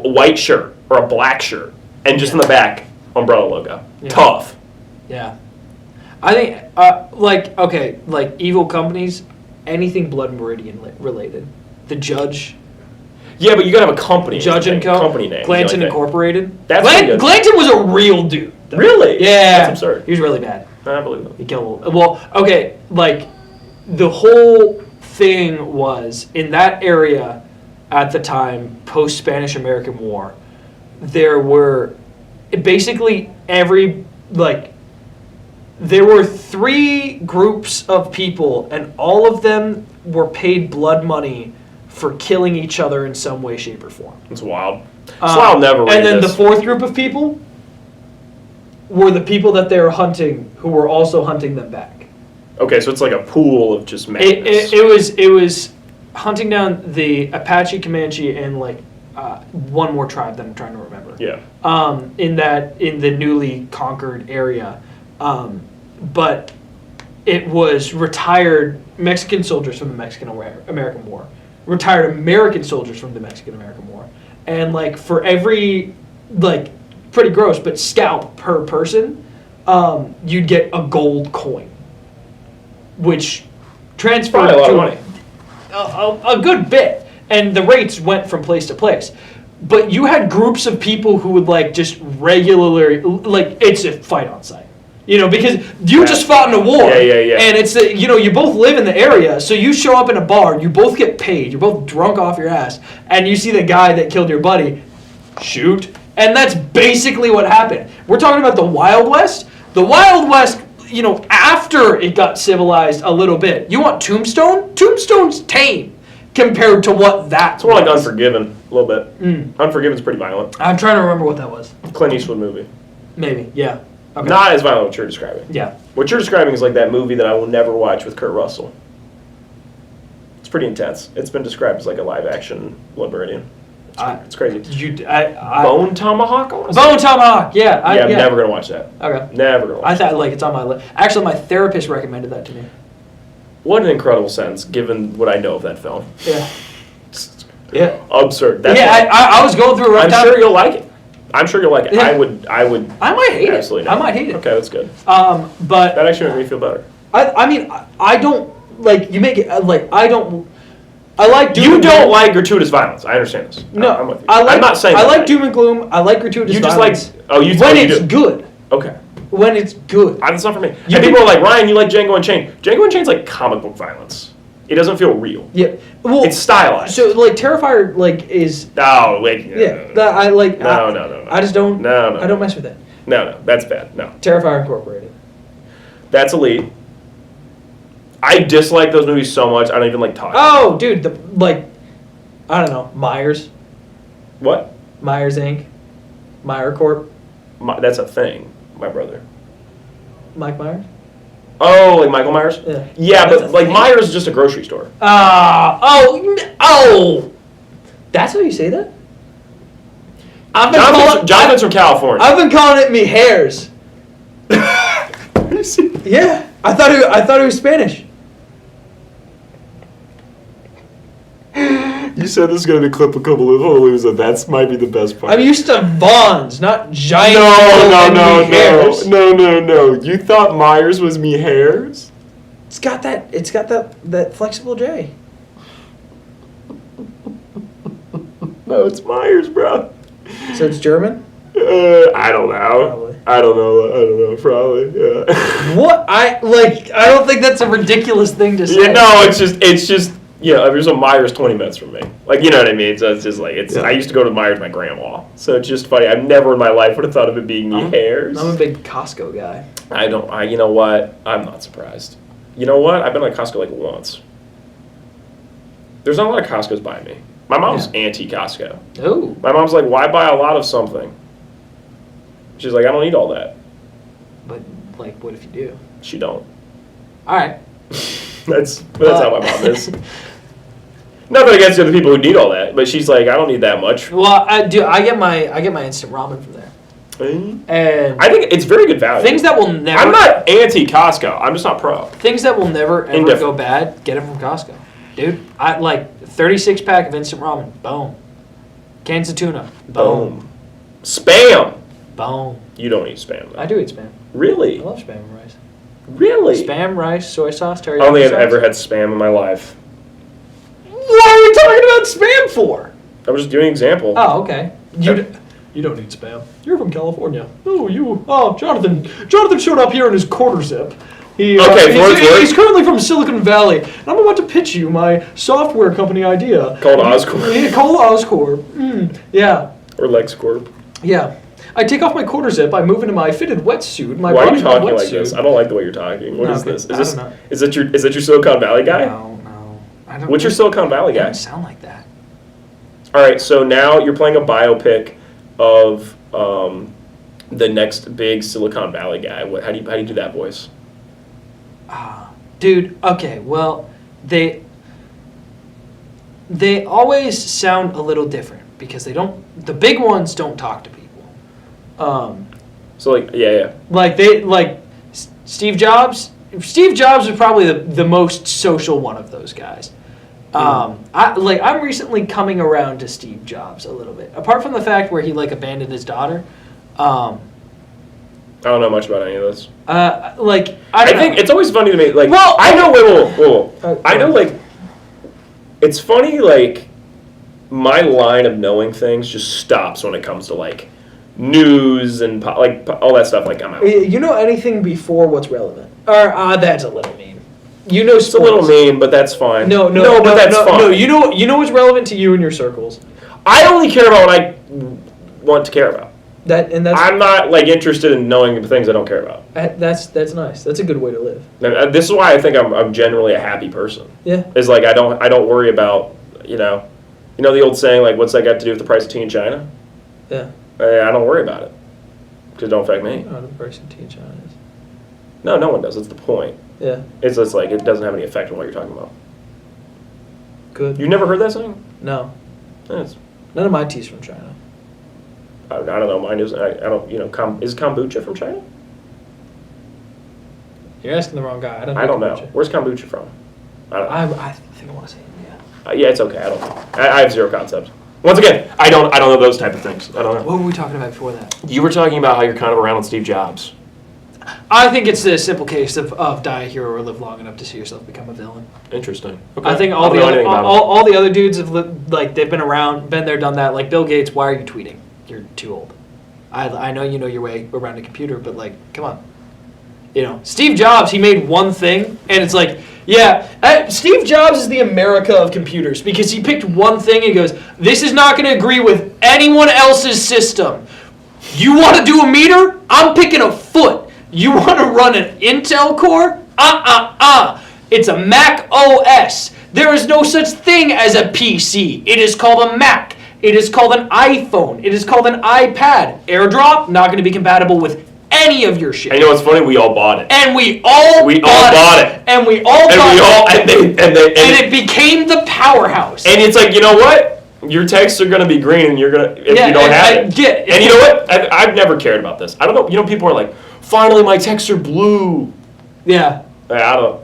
white shirt or a black shirt and just in the back, Umbrella logo. Yeah. Tough. Yeah. I think, evil companies, anything Blood Meridian related. The Judge. Yeah, but you gotta have a company. Judge and Co. Company name. Glanton Incorporated. That's Glanton was a real dude. Though. Really? Yeah. That's absurd. He was really bad. I believe it. He killed a little. Well, the whole thing was, in that area at the time, post-Spanish-American War, there were basically there were 3 groups of people, and all of them were paid blood money for killing each other in some way, shape, or form. It's wild. So I'll never read And then this. the fourth group of people were the people that they were hunting, who were also hunting them back. Okay, so it's like a pool of just madness. It was hunting down the Apache, Comanche, and like one more tribe that I'm trying to remember. Yeah. In the newly conquered area, but it was retired Mexican soldiers from the Mexican-American War, retired American soldiers from the Mexican-American War, and like for every like pretty gross but scalp per person, you'd get a gold coin, which transferred Probably a lot to of money. a good bit, and the rates went from place to place. But you had groups of people who would like just regularly, like it's a fight on site, because you just fought in a war, Yeah. and it's you both live in the area, so you show up in a bar, you both get paid, you're both drunk off your ass, and you see the guy that killed your buddy, shoot, and that's basically what happened. We're talking about the Wild West. The Wild West, after it got civilized a little bit. You want Tombstone? Tombstone's tame compared to what that It's more like was. Unforgiven, a little bit. Unforgiven's pretty violent. I'm trying to remember what that was. Clint Eastwood movie. Maybe, yeah. Okay. Not as violent what you're describing. Yeah. What you're describing is like that movie that I will never watch with Kurt Russell. It's pretty intense. It's been described as like a live-action Liberating. It's crazy. Bone Tomahawk? I wanna say? Bone Tomahawk, yeah. I'm never going to watch that. Okay. Never going to watch I thought it's on my list. Actually, my therapist recommended that to me. What an incredible sentence, given what I know of that film. Yeah. Yeah. Absurd. That's Yeah, why- I was going through a rough I'm time. sure you'll like it. I'm sure you'll like it. Yeah. I would I might hate absolutely it. not. I might hate it. Okay, that's good. But That actually made me feel better. I mean, I don't like you make it like I don't. I like doom You and don't gloom. like gratuitous violence. I understand this. No, I'm with you. I'm not saying I that. like doom and gloom. I like gratuitous You just violence. like you when you it's do. good. Okay. When it's good. That's not for me. You And people can- are like, Ryan, you like Django Unchained. Django Unchained's like comic book violence. It doesn't feel real. Yeah. Well, It's stylized. so like Terrifier is No, wait. yeah. That I like. No. I just don't. No. I don't mess with that. No, that's bad. No. Terrifier Incorporated. That's elite. I dislike those movies so much, I don't even like talking. Oh, dude, I don't know, Myers What? Inc., Meyer Corp, That's a thing, my brother. Mike Myers. Oh, like Michael Myers? Yeah. Yeah, That's but a like thing. Myers is just a grocery store. Oh, that's how you say that. Jonathan's from California. I've been calling it me hairs. Yeah, I thought it was Spanish. You said this is going to be clip a couple of holy, so that's might be the best part. I'm used to Vons, not giant. No. You thought Myers was me hairs? It's got that flexible J. No, it's Myers, bro. So it's German. I don't know. Probably. I don't know. Probably. Yeah. What I don't think that's a ridiculous thing to say. Yeah. No, it's just. Yeah, there's a Myers 20 minutes from me. Like, you know what I mean? So it's just like, Yeah. I used to go to Myers with my grandma. So it's just funny. I've never in my life would have thought of it being me hairs. I'm a big Costco guy. You know what? I'm not surprised. You know what? I've been at Costco like once. There's not a lot of Costco's by me. My mom's anti-Costco. Oh. My mom's like, why buy a lot of something? She's like, I don't need all that. But like, what if you do? She don't. All right. That's how my mom is. Nothing against the other people who need all that, but she's like, I don't need that much. Well, I do. I get my instant ramen from there, and I think it's very good value. things that will never. I'm not anti Costco. I'm just not pro. Things that will never ever Indifferent. go bad. Get them from Costco, dude. I like 36 pack of instant ramen. Boom. Cans of tuna. Boom. Spam. Boom. You don't eat spam, though. I do eat spam. Really? I love spam and rice. Really? Spam, rice, soy sauce, teriyaki. I don't think I've sauce. ever had spam in my life. What are we talking about spam for? I was just giving an example. Oh, okay. You don't need spam. You're from California. Oh, Jonathan showed up here in his quarter zip. Okay, for what it's worth. He's currently from Silicon Valley, and I'm about to pitch you my software company idea. Called Oscorp. Yeah, called Oscorp. Yeah. Or LexCorp. Yeah. I take off my quarter zip, I move into my fitted wetsuit, my Why are you bodyguard talking like wetsuit. this? I don't like the way you're talking. What is Okay, this? I don't know. Is that your Silicon Valley guy? No. I don't. What's your Silicon Valley It guy? doesn't sound like that. All right, so now you're playing a biopic of the next big Silicon Valley guy. How do you do that voice? Dude, okay, well, they always sound a little different because the big ones don't talk to people. So yeah. Like Steve Jobs. Steve Jobs was probably the most social one of those guys. I'm recently coming around to Steve Jobs a little bit. Apart from the fact where he like abandoned his daughter. I don't know much about any of this. I think it's always funny to me. Like, Well, I know. Wait. I know. Like, it's funny. Like, my line of knowing things just stops when it comes to like news and all that stuff. Like, I'm out. You know anything before what's relevant? Or that's a little mean. You know, It's a little mean, but that's fine. No, but that's fine. No, you know what's relevant to you and your circles. I only care about what I want to care about. I'm not like interested in knowing the things I don't care about. That's nice. That's a good way to live. And this is why I think I'm generally a happy person. Yeah. Is like I don't worry about the old saying like what's that got to do with the price of tea in China? Yeah. I don't worry about it because it don't affect me. Oh, the price of tea in China is. No one does. That's the point. Yeah. It's just like it doesn't have any effect on what you're talking about. Good. You never heard that saying? No. Yes. None of my tea's from China. I don't know. Mine is. I don't. Is kombucha from China? You're asking the wrong guy. I don't know. Where's kombucha from? I think I want to say India. Yeah, it's okay. I don't know. I have zero concept. Once again, I don't know those type of things. I don't know. What were we talking about before that? You were talking about how you're kind of around with Steve Jobs. I think it's the simple case of die a hero or live long enough to see yourself become a villain. Interesting. Okay. I think all the other dudes have they've been around, been there, done that. Like Bill Gates, why are you tweeting? You're too old. I know you know your way around a computer, but like, come on. Steve Jobs, he made one thing, and it's like, yeah, Steve Jobs is the America of computers because he picked one thing and he goes, this is not going to agree with anyone else's system. You want to do a meter? I'm picking a foot. You want to run an Intel Core? It's a Mac OS. There is no such thing as a PC. It is called a Mac. It is called an iPhone. It is called an iPad. AirDrop, not going to be compatible with any of your shit. And you know what's funny? We all bought it. And we all bought it. And we all bought it. And it became the powerhouse. And it's like, you know what? Your texts are going to be green and you're going to, if you don't have it. And you know what? I've never cared about this. I don't know. People are like, finally my texts are blue. Yeah. I don't.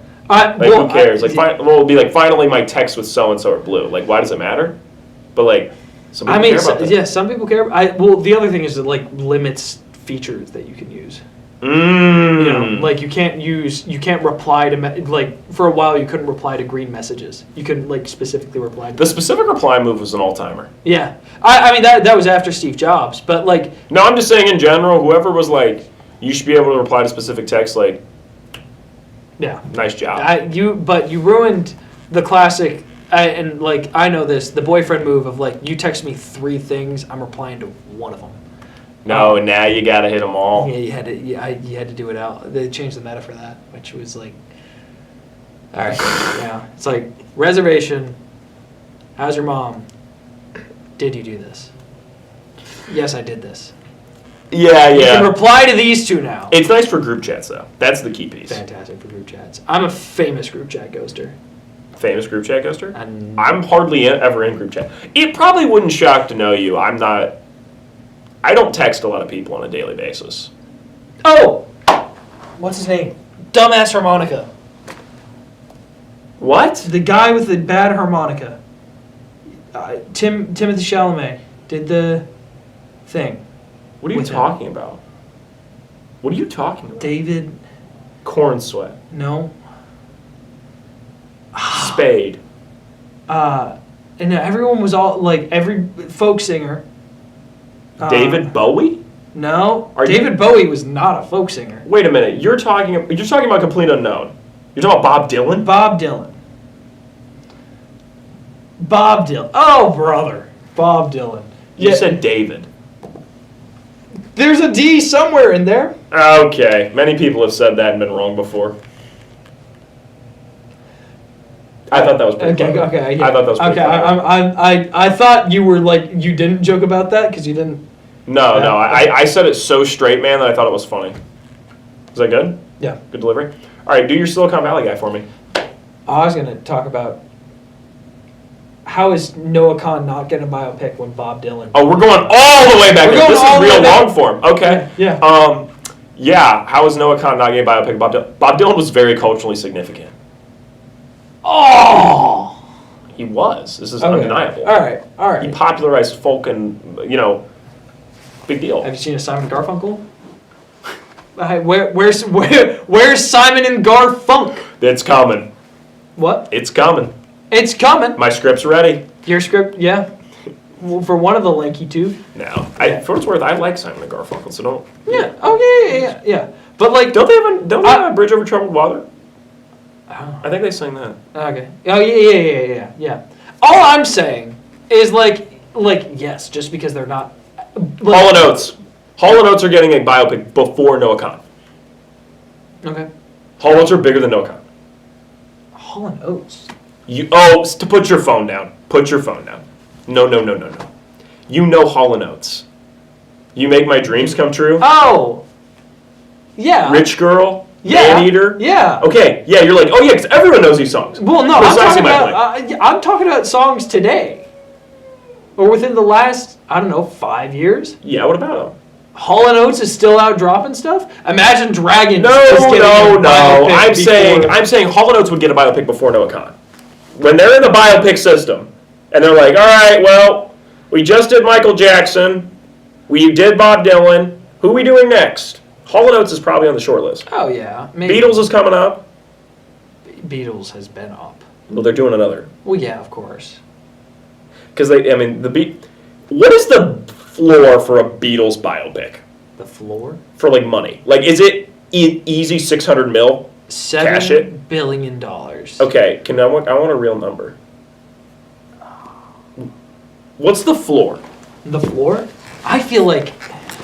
Who cares? It'll be like, finally my texts with so-and-so are blue. Like, why does it matter? But like, some people care about that. Yeah, some people care. The other thing is it like limits features that you can use. Like you can't reply to for a while you couldn't reply to green messages. You couldn't like specifically reply to the specific reply move was an all-timer. Yeah. I mean that was after Steve Jobs, but like no, I'm just saying in general, whoever was like you should be able to reply to specific text like yeah, nice job. But you ruined the classic and like I know this, the boyfriend move of like you text me 3 things, I'm replying to one of them. No, now you gotta hit them all. Yeah, you had to do it out. They changed the meta for that, which was like, all right, yeah, it's like reservation. How's your mom? Did you do this? Yes, I did this. Yeah. You can reply to these 2 now. It's nice for group chats though. That's the key piece. Fantastic for group chats. I'm a famous group chat ghoster. Famous group chat ghoster? I'm hardly ever in group chat. It probably wouldn't shock to know you. I don't text a lot of people on a daily basis. Oh! What's his name? Dumbass harmonica. What? The guy with the bad harmonica. Timothy Chalamet did the thing. What are you talking about? What are you talking about? David. Corn Sweat. No. Spade. And everyone was all like every folk singer. David Bowie? No, David Bowie was not a folk singer. Wait a minute, you're talking about Complete Unknown. You're talking about Bob Dylan? Bob Dylan. Oh, brother. Bob Dylan. You said David. There's a D somewhere in there. Okay, many people have said that and been wrong before. I thought that was pretty Okay, clever. okay, yeah. I thought that was pretty okay. clever. I thought you were like you didn't joke about that because you didn't. No, Yeah. no, I said it so straight, man, that I thought it was funny. Is that good? Yeah. Good delivery? All right, do your Silicon Valley guy for me. I was gonna talk about how is Noah Khan not getting a biopic when Bob Dylan. Oh, we're going all the way back We're there. going This all is the way real back. long form. Okay. Yeah. Yeah, how is Noah Khan not getting a biopic of Bob Dylan? Bob Dylan was very culturally significant. Oh. He was. This is Okay. undeniable. All right. All He right. popularized folk and, big deal. Have you seen a Simon Garfunkel? Where's Simon and Garfunk? It's coming. What? It's coming. It's coming. My script's ready. Your script, yeah. Well, for one of the Lanky two. Now, Yeah. for what it's worth, I like Simon and Garfunkel, so don't. Yeah. Oh yeah. But like, Don't they have a Bridge Over Troubled Water? Oh, I think they sang that. okay. Oh yeah. All I'm saying is like yes, just because they're not. Hall and Oates. Hall and Oates are getting a biopic before Noah Khan. Okay. Hall and Oates are bigger than Noah Khan. Hall and Oates. To put your phone down. Put your phone down. No. You know Hall and Oates. You Make My Dreams Come True. Oh. Yeah. Rich Girl. Yeah. Man Eater. Yeah. Okay. Yeah, you're like, oh yeah, because everyone knows these songs. Well, no, Precisely my I'm talking about songs today, or within the last 5 years. Yeah, what about them? Hall and Oates is still out dropping stuff. Imagine Dragons. No. is getting a biopic I'm saying Hall and Oates would get a biopic before Noah Khan. When they're in the biopic system, and they're like, all right, well, we just did Michael Jackson, we did Bob Dylan. Who are we doing next? Hall and Oates is probably on the short list. Oh yeah, maybe. Beatles is coming up. Beatles has been up. Well, they're doing another. Well, yeah, of course. Because what is the floor for a Beatles biopic? The floor. For like money? Like, is it easy 600 mil? Cash it? $7 billion. Okay, I want a real number. What's the floor? The floor. I feel like.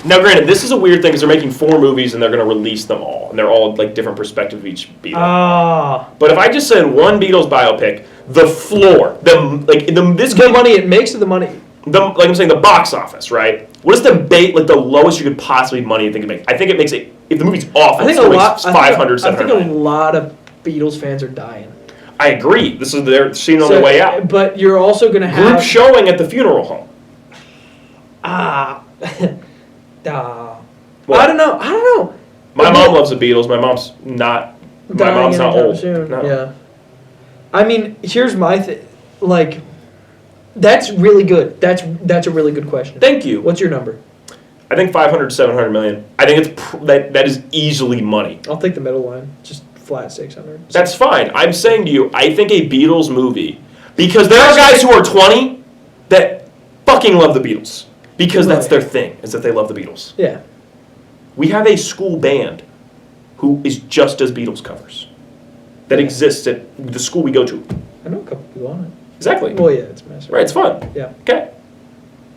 Now, granted, this is a weird thing because they're making 4 movies and they're going to release them all, and they're all like different perspective of each Beatle. Ah. But if I just said one Beatles biopic, the floor, The money it makes or the money. like I'm saying, the box office, right? What is the lowest you could possibly money think it makes? I think it makes it, if the movie's awful, I think it a makes lot. 500, I think 700 a million. lot of Beatles fans are dying. I agree. This is their scene on their way out. But you're also going to Group have. showing at the funeral home. What? I don't know. My mom loves the Beatles. My mom's not. My Dying mom's not anytime old. soon. No. Yeah. I mean, here's my thing. Like, that's really good. That's a really good question. Thank you. What's your number? I think 500 to 700 million. I think it's that is easily money. I'll take the middle line. Just flat 600. That's fine. I'm saying to you, I think a Beatles movie, because there are guys who are 20 that fucking love the Beatles. Because that's their thing, is that they love the Beatles. Yeah. We have a school band who is just as Beatles covers. That exists at the school we go to. I know a couple people on it. Exactly. Well, yeah, it's massive. Right, it's fun. Yeah. Okay.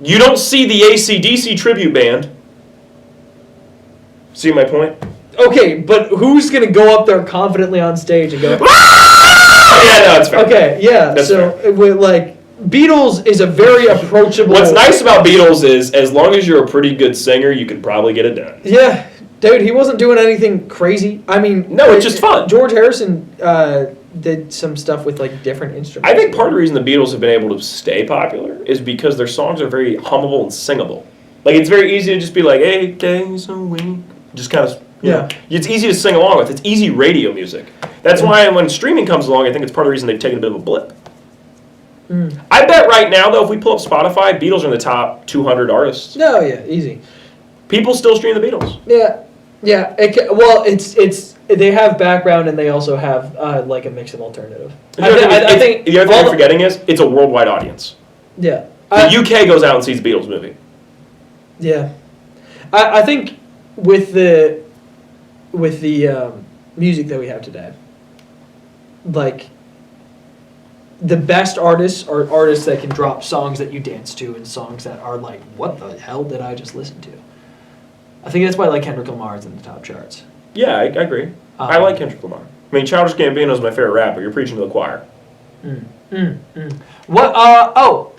You don't see the AC/DC tribute band. See my point? Okay, but who's gonna go up there confidently on stage and go? Yeah, no, it's fair. Okay, yeah. That's so with like Beatles is a very approachable. What's nice about Beatles is, as long as you're a pretty good singer, you can probably get it done. Yeah, dude, he wasn't doing anything crazy. I mean, No, it's just fun. George Harrison did some stuff with like different instruments. I think part of the reason the Beatles have been able to stay popular is because their songs are very hummable and singable. Like, it's very easy to just be like, 8 days a week. Just kind of, you know, it's easy to sing along with. It's easy radio music. That's why when streaming comes along, I think it's part of the reason they've taken a bit of a blip. I bet right now, though, if we pull up Spotify, Beatles are in the top 200 artists. No, yeah, easy. People still stream the Beatles. Yeah, yeah. It's they have background and they also have like a mix of alternative. I think the other thing I'm forgetting is it's a worldwide audience. Yeah. The UK goes out and sees the Beatles movie. Yeah. I think with the music that we have today, like, the best artists are artists that can drop songs that you dance to and songs that are like, what the hell did I just listen to? I think that's why like Kendrick Lamar is in the top charts. Yeah, I agree. I like Kendrick Lamar. I mean, Childish Gambino is my favorite rapper. You're preaching to the choir. What?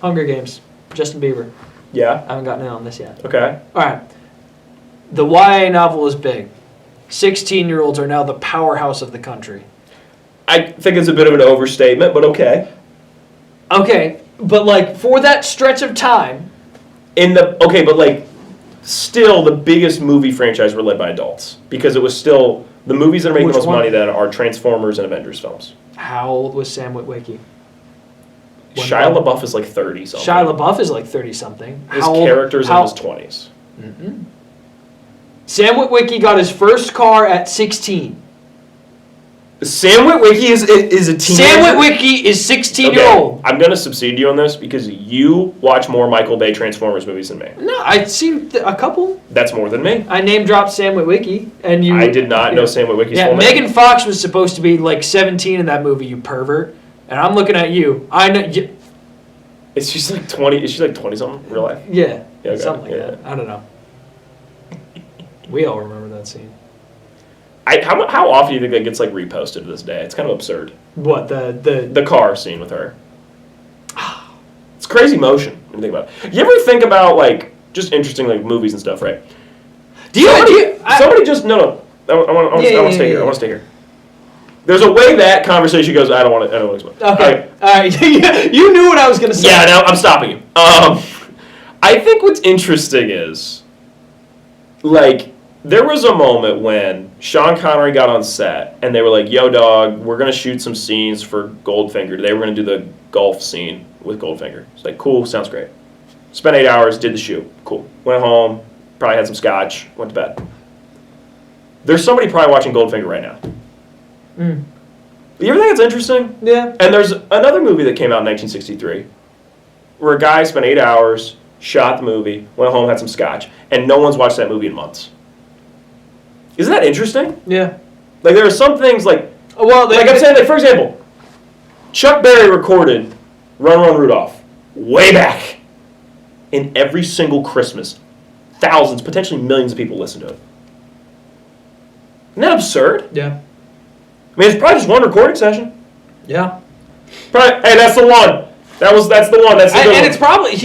Hunger Games. Justin Bieber. Yeah. I haven't gotten in on this yet. Okay. All right. The YA novel is big. 16-year-olds are now the powerhouse of the country. I think it's a bit of an overstatement, but okay. Okay, but like for that stretch of time, still the biggest movie franchise were led by adults because it was still the movies that are making the most money that are Transformers and Avengers films. How old was Sam Witwicky? Shia LaBeouf is like 30 something. Shia LaBeouf is like 30 something. His character's in his 20s. Mm-mm. Sam Witwicky got his first car at 16. Sam Witwicky is a teenager. Sam Witwicky is 16-year-old. Okay, I'm going to succeed you on this because you watch more Michael Bay Transformers movies than me. No, I've seen a couple. That's more than me. I name dropped Sam Witwicky, and you. I did not know Sam Witwicky's full name. Megan Fox was supposed to be like 17 in that movie, you pervert. And I'm looking at you. I know. Is she like 20? Is she like 20 something real life? Yeah, okay. something like that. I don't know. We all remember that scene. How often do you think that gets like reposted to this day? It's kind of absurd. What the car scene with her? It's crazy motion when you think about it. You ever think about like just interesting like movies and stuff, right? Somebody just no. I want to stay here. I want to stay here. There's a way that conversation goes. I don't want to explain. Okay. All right. You knew what I was going to say. Yeah. Now I'm stopping you. I think what's interesting is like. There was a moment when Sean Connery got on set, and they were like, yo, dog, we're going to shoot some scenes for Goldfinger. Today we're going to do the golf scene with Goldfinger. It's like, cool, sounds great. Spent 8 hours, did the shoot. Cool. Went home, probably had some scotch, went to bed. There's somebody probably watching Goldfinger right now. You ever think it's interesting? Yeah. And there's another movie that came out in 1963 where a guy spent 8 hours, shot the movie, went home, had some scotch, and no one's watched that movie in months. Isn't that interesting? Yeah. Like there are some things like, well, like I'm saying, like for example, Chuck Berry recorded "Run Run Rudolph" way back, and every single Christmas, thousands, potentially millions of people listen to it. Isn't that absurd? Yeah. I mean, it's probably just one recording session. Yeah. Probably, hey, that's the one. That's the one. That's the good and one. it's probably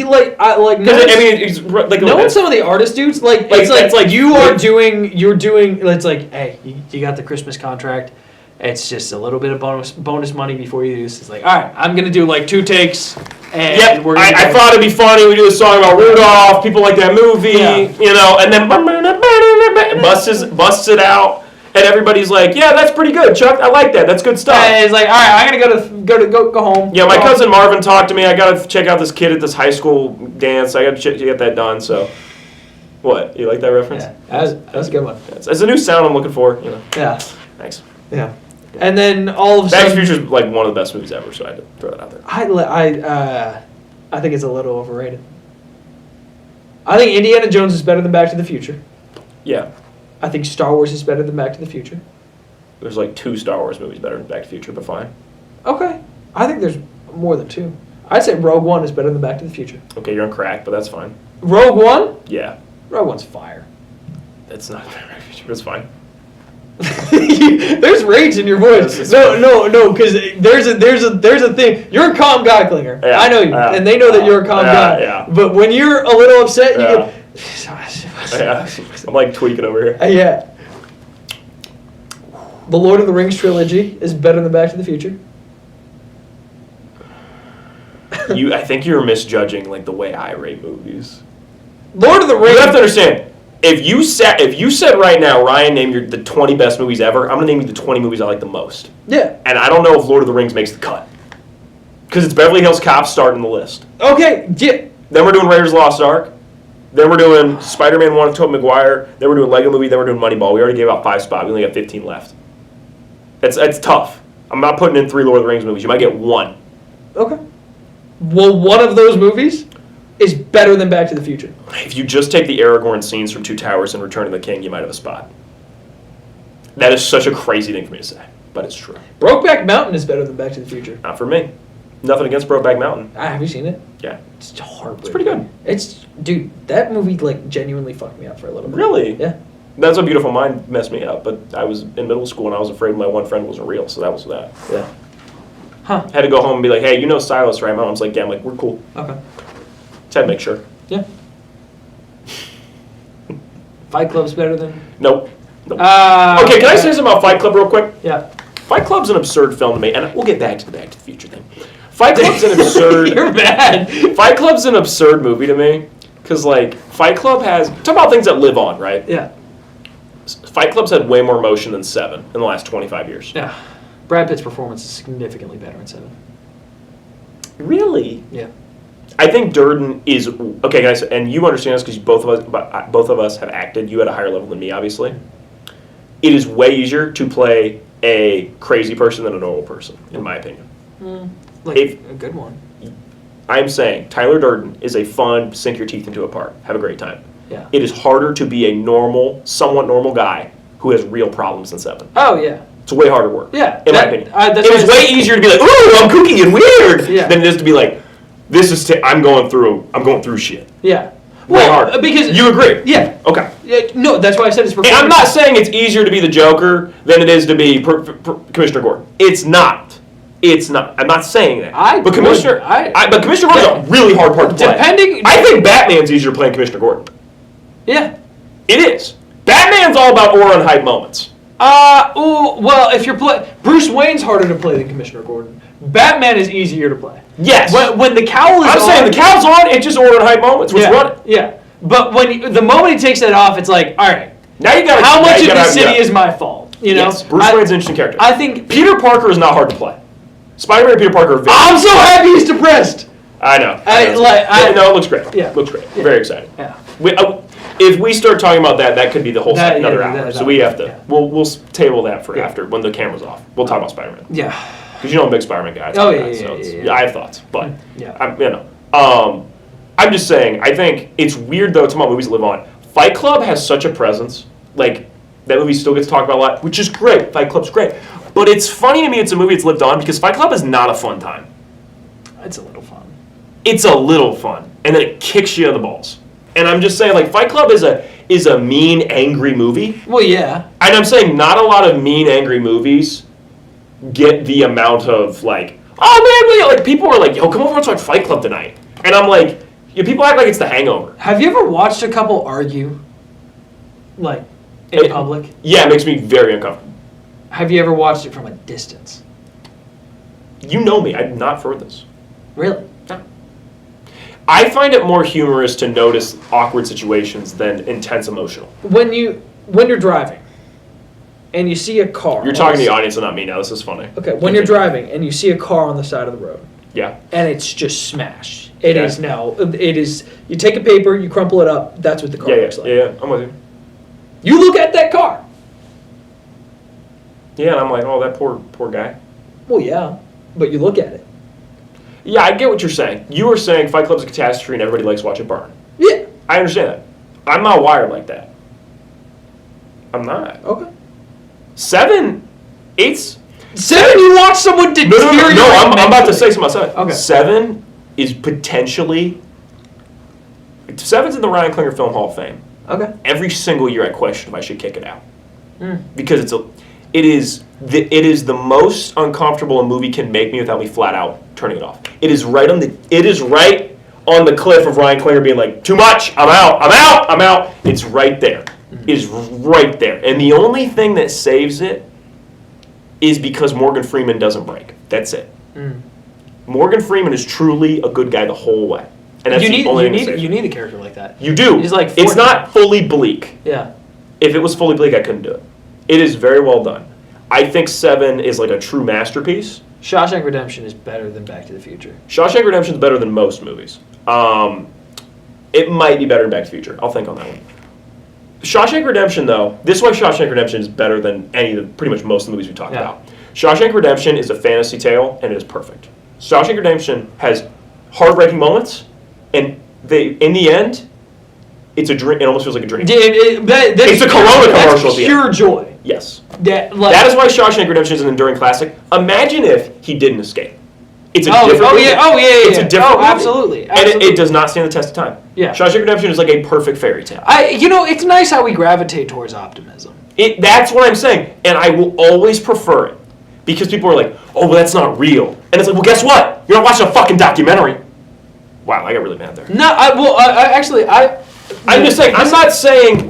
knowing some of the artist dudes it's like you're doing. It's like, hey, you got the Christmas contract. It's just a little bit of bonus money before you do this. It's like, all right, I'm gonna do like 2 takes. And yep. I thought it'd be funny. We do a song about Rudolph. People like that movie, you know, and then busts it out. And everybody's like, yeah, that's pretty good, Chuck. I like that. That's good stuff. And it's like, all right, I gotta go home. Yeah, my cousin Marvin talked to me. I gotta check out this kid at this high school dance. I gotta get that done. So, what? You like that reference? Yeah, that's a good one. It's a new sound I'm looking for. You know. Yeah. Thanks. Yeah. And then all of a sudden, Back to the Future is like one of the best movies ever. So I had to throw that out there. I think it's a little overrated. I think Indiana Jones is better than Back to the Future. Yeah. I think Star Wars is better than Back to the Future. There's like 2 Star Wars movies better than Back to the Future, but fine. Okay. I think there's more than 2. I'd say Rogue One is better than Back to the Future. Okay, you're on crack, but that's fine. Rogue One? Yeah. Rogue One's fire. It's not Back to the Future, but it's fine. There's rage in your voice. No, because there's a thing. You're a calm guy, Klinger. Yeah, I know you, and they know that you're a calm guy. Yeah. But when you're a little upset, you get... Yeah, I'm like tweaking over here. Yeah. The Lord of the Rings trilogy is better than Back to the Future. I think you're misjudging like the way I rate movies. Lord of the Rings. You have to understand. If you said right now, Ryan, name the 20 best movies ever, I'm gonna name you the 20 movies I like the most. Yeah. And I don't know if Lord of the Rings makes the cut. Because it's Beverly Hills Cop starting the list. Okay. Yeah. Then we're doing Raiders of the Lost Ark. Then we're doing Spider-Man 1 with Tobey Maguire. Then we're doing Lego Movie. Then we're doing Moneyball. We already gave out 5 spots. We only got 15 left. It's tough. I'm not putting in 3 Lord of the Rings movies. You might get 1. Okay. Well, one of those movies is better than Back to the Future. If you just take the Aragorn scenes from 2 Towers and Return of the King, you might have a spot. That is such a crazy thing for me to say, but it's true. Brokeback Mountain is better than Back to the Future. Not for me. Nothing against Brokeback Mountain. Have you seen it? Yeah. It's heartbreaking. It's pretty good. Dude, that movie like genuinely fucked me up for a little bit. Really? Yeah. That's A Beautiful Mind messed me up, but I was in middle school and I was afraid my one friend wasn't real, so that was that. Yeah. Huh. Had to go home and be like, hey, you know Silas, right? My mom's like, yeah. I'm like, we're cool. Okay. Just had to make sure. Yeah. Fight Club's better than. Nope. Okay, can I say something about Fight Club real quick? Yeah. Fight Club's an absurd film to me, and we'll get back to the Back to the Future thing. Fight Club's an absurd. You're bad. Fight Club's an absurd movie to me, because like Fight Club has talk about things that live on, right? Yeah. Fight Club's had way more motion than Seven in the last 25 years. Yeah. Brad Pitt's performance is significantly better in Seven. Really? Yeah. I think Durden is okay, guys, and you understand this because both of us have acted. You at a higher level than me, obviously. It is way easier to play a crazy person than a normal person, in my opinion. Like a good one. I'm saying Tyler Durden is a fun, sink your teeth into a part, have a great time. Yeah. It is harder to be a normal, somewhat normal guy who has real problems than Seven. Oh yeah. It's way harder work. Yeah. In my opinion. That's it is way easier to be like, ooh, I'm kooky and weird, Yeah. than it is to be like, this is I'm going through shit. Yeah. Way Well, harder. because You agree? Yeah. Okay. No, that's why I said it's And performance. I'm not saying it's easier to be the Joker than it is to be Commissioner Gordon. It's not. It's not. I'm not saying that. But Commissioner Gordon's a really hard part to play. I think Batman's easier playing Commissioner Gordon. Yeah. It is. Batman's all about aura and hype moments. Well, if you're Bruce Wayne's harder to play than Commissioner Gordon. Batman is easier to play. Yes. When the cowl is I'm saying the cowl's on, it's just aura and hype moments. What's running? Yeah. But the moment he takes that off, it's like, all right. Now you got how much of the city is my fault? You know. Yes. Bruce Wayne's an interesting character. I think Peter Parker is not hard to play. Spider-Man and Peter Parker are very I'm so happy he's depressed. I know. No, it looks great. Yeah. Looks great. Very exciting. Yeah. If we start talking about that, that could be the whole another hour. that- So we have to. yeah. We'll table that for after when the camera's off. We'll talk about Spider-Man Yeah. because you know I'm a big Spider-Man guy. Oh, yeah, So yeah. I have thoughts, but Yeah. I'm just saying. I think it's weird though. Talking about movies that live on. Fight Club has such a presence. Like that movie still gets talked about a lot, which is great. Fight Club's great, but it's funny to me. It's a movie that's lived on because Fight Club is not a fun time. It's a little fun. It's a little fun, and then it kicks you in the balls. And I'm just saying, like Fight Club is a mean, angry movie. Well, yeah. And I'm saying not a lot of mean, angry movies get the amount of like, oh man, like people are like, yo, come over and watch Fight Club tonight. And I'm like, people act like it's The Hangover. Have you ever watched a couple argue, like in public? Yeah, it makes me very uncomfortable. Have you ever watched it from a distance? You know me, I'm not for this. Really? No. I find it more humorous to notice awkward situations than intense emotional. When you're driving, and you see a car. You're talking to the audience and not me now. This is funny. Okay, when you're driving and you see a car on the side of the road. Yeah. And it's just smashed. It is now. It is. You take a paper, you crumple it up. That's what the car looks like. Yeah, I'm with you. You look at that car. Yeah, and I'm like, oh, that poor guy. Well, yeah, but you look at it. Yeah, I get what you're saying. You were saying Fight Club's a catastrophe and everybody likes watching burn. Yeah. I understand that. I'm not wired like that. I'm not. Okay. 7, 8's... 7, you watch someone deteriorate. No, I'm about to say something about 7. Okay. 7 is potentially... 7's in the Ryan Klinger Film Hall of Fame. Okay. Every single year I question if I should kick it out. Because it is the most uncomfortable a movie can make me without me flat out turning it off. It is right on the cliff of Ryan Klinger being like, too much, I'm out. It's right there. It is right there. And the only thing that saves it is because Morgan Freeman doesn't break. That's it. Morgan Freeman is truly a good guy the whole way. And that's you the only thing that saves you it. need a character like that. You do. He's like it's not fully bleak. Yeah. If it was fully bleak, I couldn't do it. It is very well done. I think 7 is like a true masterpiece. Shawshank Redemption is better than Back to the Future. Shawshank Redemption is better than most movies. It might be better than Back to the Future. I'll think on that one. Shawshank Redemption, though, this is why Shawshank Redemption is better than pretty much most of the movies we talked about. Shawshank Redemption is a fantasy tale, and it is perfect. Shawshank Redemption has heartbreaking moments, and in the end, it's a dream. It almost feels like a dream. It's a Corona commercial. That's pure joy. Yes. That is why Shawshank Redemption is an enduring classic. Imagine if he didn't escape. It's a different movie. It's a different movie. Absolutely. And it does not stand the test of time. Yeah. Shawshank Redemption is like a perfect fairy tale. It's nice how we gravitate towards optimism. That's what I'm saying. And I will always prefer it. because people are like, oh, well, that's not real. And it's like, well, guess what? You're not watching a fucking documentary. Wow, I got really mad there. No, I'm just saying.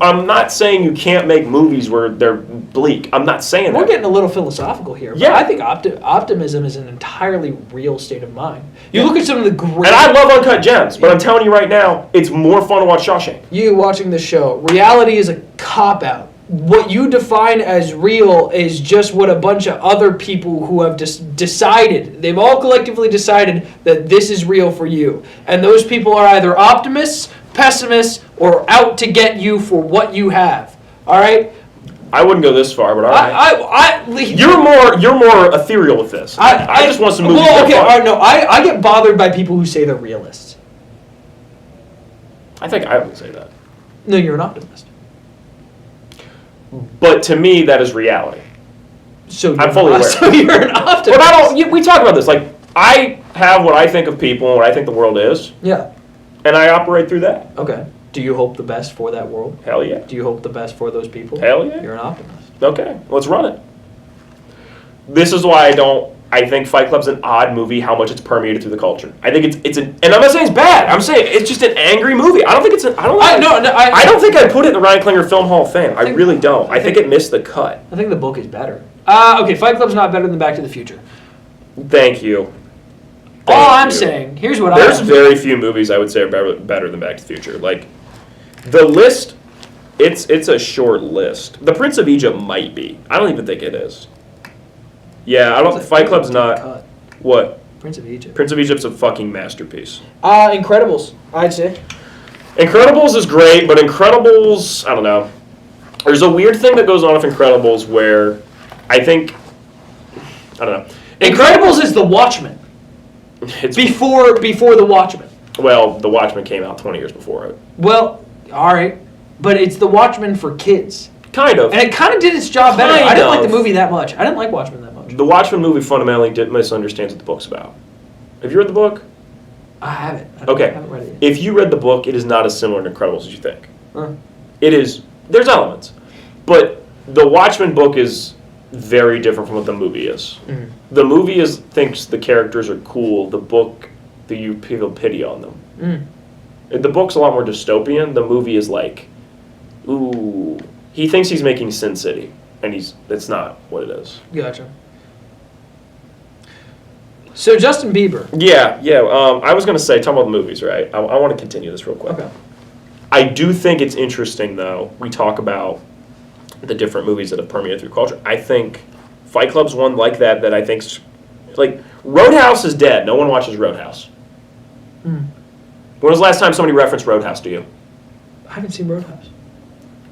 I'm not saying you can't make movies where they're bleak. I'm not saying that. We're getting a little philosophical here. But Yeah. I think optimism is an entirely real state of mind. You look at some of the great. And I love Uncut Gems, but I'm telling you right now, it's more fun to watch Shawshank. You watching the show. Reality is a cop out. What you define as real is just what a bunch of other people who have decided. They've all collectively decided that this is real for you, and those people are either optimists, pessimists, or out to get you for what you have. All right. I wouldn't go this far, but all right. You're more ethereal with this. I just want some movies. Well, okay, that are fun. no, I get bothered by people who say they're realists. I think I would say that. No, you're an optimist. But to me, that is reality. So I'm fully aware. So you're an optimist. But we talk about this. Like, I have what I think of people and what I think the world is, Yeah. and I operate through that. Okay. Do you hope the best for that world? Hell yeah. Do you hope the best for those people? Hell yeah. You're an optimist. Okay, let's run it. This is why I think Fight Club's an odd movie, how much it's permeated through the culture. I think and I'm not saying it's bad. I'm saying it's just an angry movie. I don't think I don't think I'd put it in the Ryan Klinger Film Hall of Fame. I really don't. I think it missed the cut. I think the book is better. Okay, Fight Club's not better than Back to the Future. Thank you. All I'm saying, here's what There's very few movies I would say are better than Back to the Future. Like, the list, it's a short list. The Prince of Egypt might be. I don't even think it is. Yeah, I don't. Fight Club's not. Cut. What? Prince of Egypt. Prince of Egypt's a fucking masterpiece. Incredibles, I'd say. Incredibles is great, but Incredibles, I don't know. There's a weird thing that goes on with Incredibles where I think, I don't know. Incredibles is The Watchmen. It's Before The Watchmen. Well, The Watchmen came out 20 years before it. Well, all right, but it's The Watchmen for kids. Kind of. And it kind of did its job better. I didn't like the movie that much. I didn't like Watchmen that much. The Watchmen movie fundamentally misunderstands what the book's about. Have you read the book? I haven't. I haven't read it yet. If you read the book, it is not as similar to Incredibles as you think. Huh. It is. There's elements. But the Watchmen book is very different from what the movie is. Mhm. The movie thinks the characters are cool. The book, you feel pity on them. The book's a lot more dystopian. The movie is like, ooh. He thinks he's making Sin City, and it's not what it is. Gotcha. So Justin Bieber. Yeah. I was going to say, talk about the movies, right? I want to continue this real quick. Okay. I do think it's interesting, though. We talk about the different movies that have permeated through culture. I think Fight Club's one like that I think's... Like, Roadhouse is dead. No one watches Roadhouse. When was the last time somebody referenced Roadhouse to you? I haven't seen Roadhouse.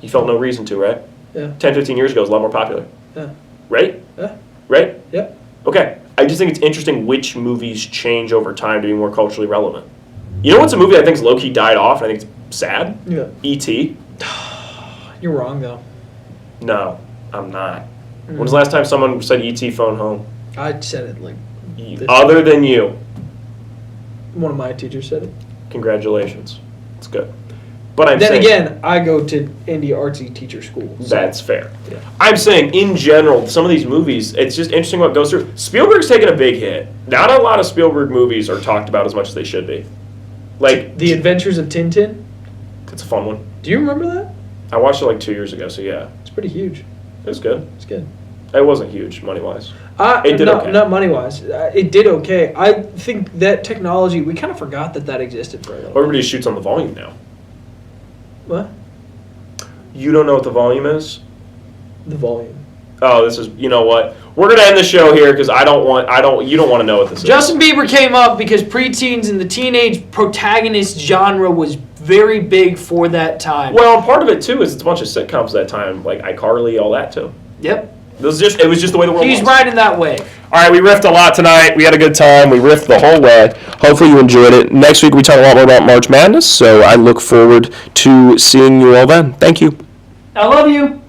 You felt no reason to, right? Yeah. 10, 15 years ago, it was a lot more popular. Yeah. Right? Yeah. Right? Yeah. Okay. I just think it's interesting which movies change over time to be more culturally relevant. You know what's a movie I think's low-key died off and I think it's sad? Yeah. E.T. You're wrong, though. No, I'm not. When was the last time someone said E.T. phone home? I said it like... Other than you. One of my teachers said it. Congratulations. It's good. But I'm then saying... again, I go to indie artsy teacher school. So. That's fair. Yeah. I'm saying, in general, some of these movies, it's just interesting what goes through. Spielberg's taken a big hit. Not a lot of Spielberg movies are talked about as much as they should be. Like... The Adventures of Tintin? It's a fun one. Do you remember that? I watched it like 2 years ago, so yeah. It's pretty huge. It was good. It's good. It wasn't huge, money-wise. It did okay. Not money-wise. It did okay. I think that technology, we kind of forgot that existed for a little. Everybody shoots on the volume now. What? You don't know what the volume is? The volume. Oh, this is, you know what? We're going to end the show here because you don't want to know what this is. Justin Bieber came up because preteens and the teenage protagonist genre was very big for that time. Well, part of it, too, is it's a bunch of sitcoms that time, like iCarly, all that, too. Yep. It was just the way the world was. He's riding that way. All right, we riffed a lot tonight. We had a good time. We riffed the whole way. Hopefully you enjoyed it. Next week we talk a lot more about March Madness, so I look forward to seeing you all then. Thank you. I love you.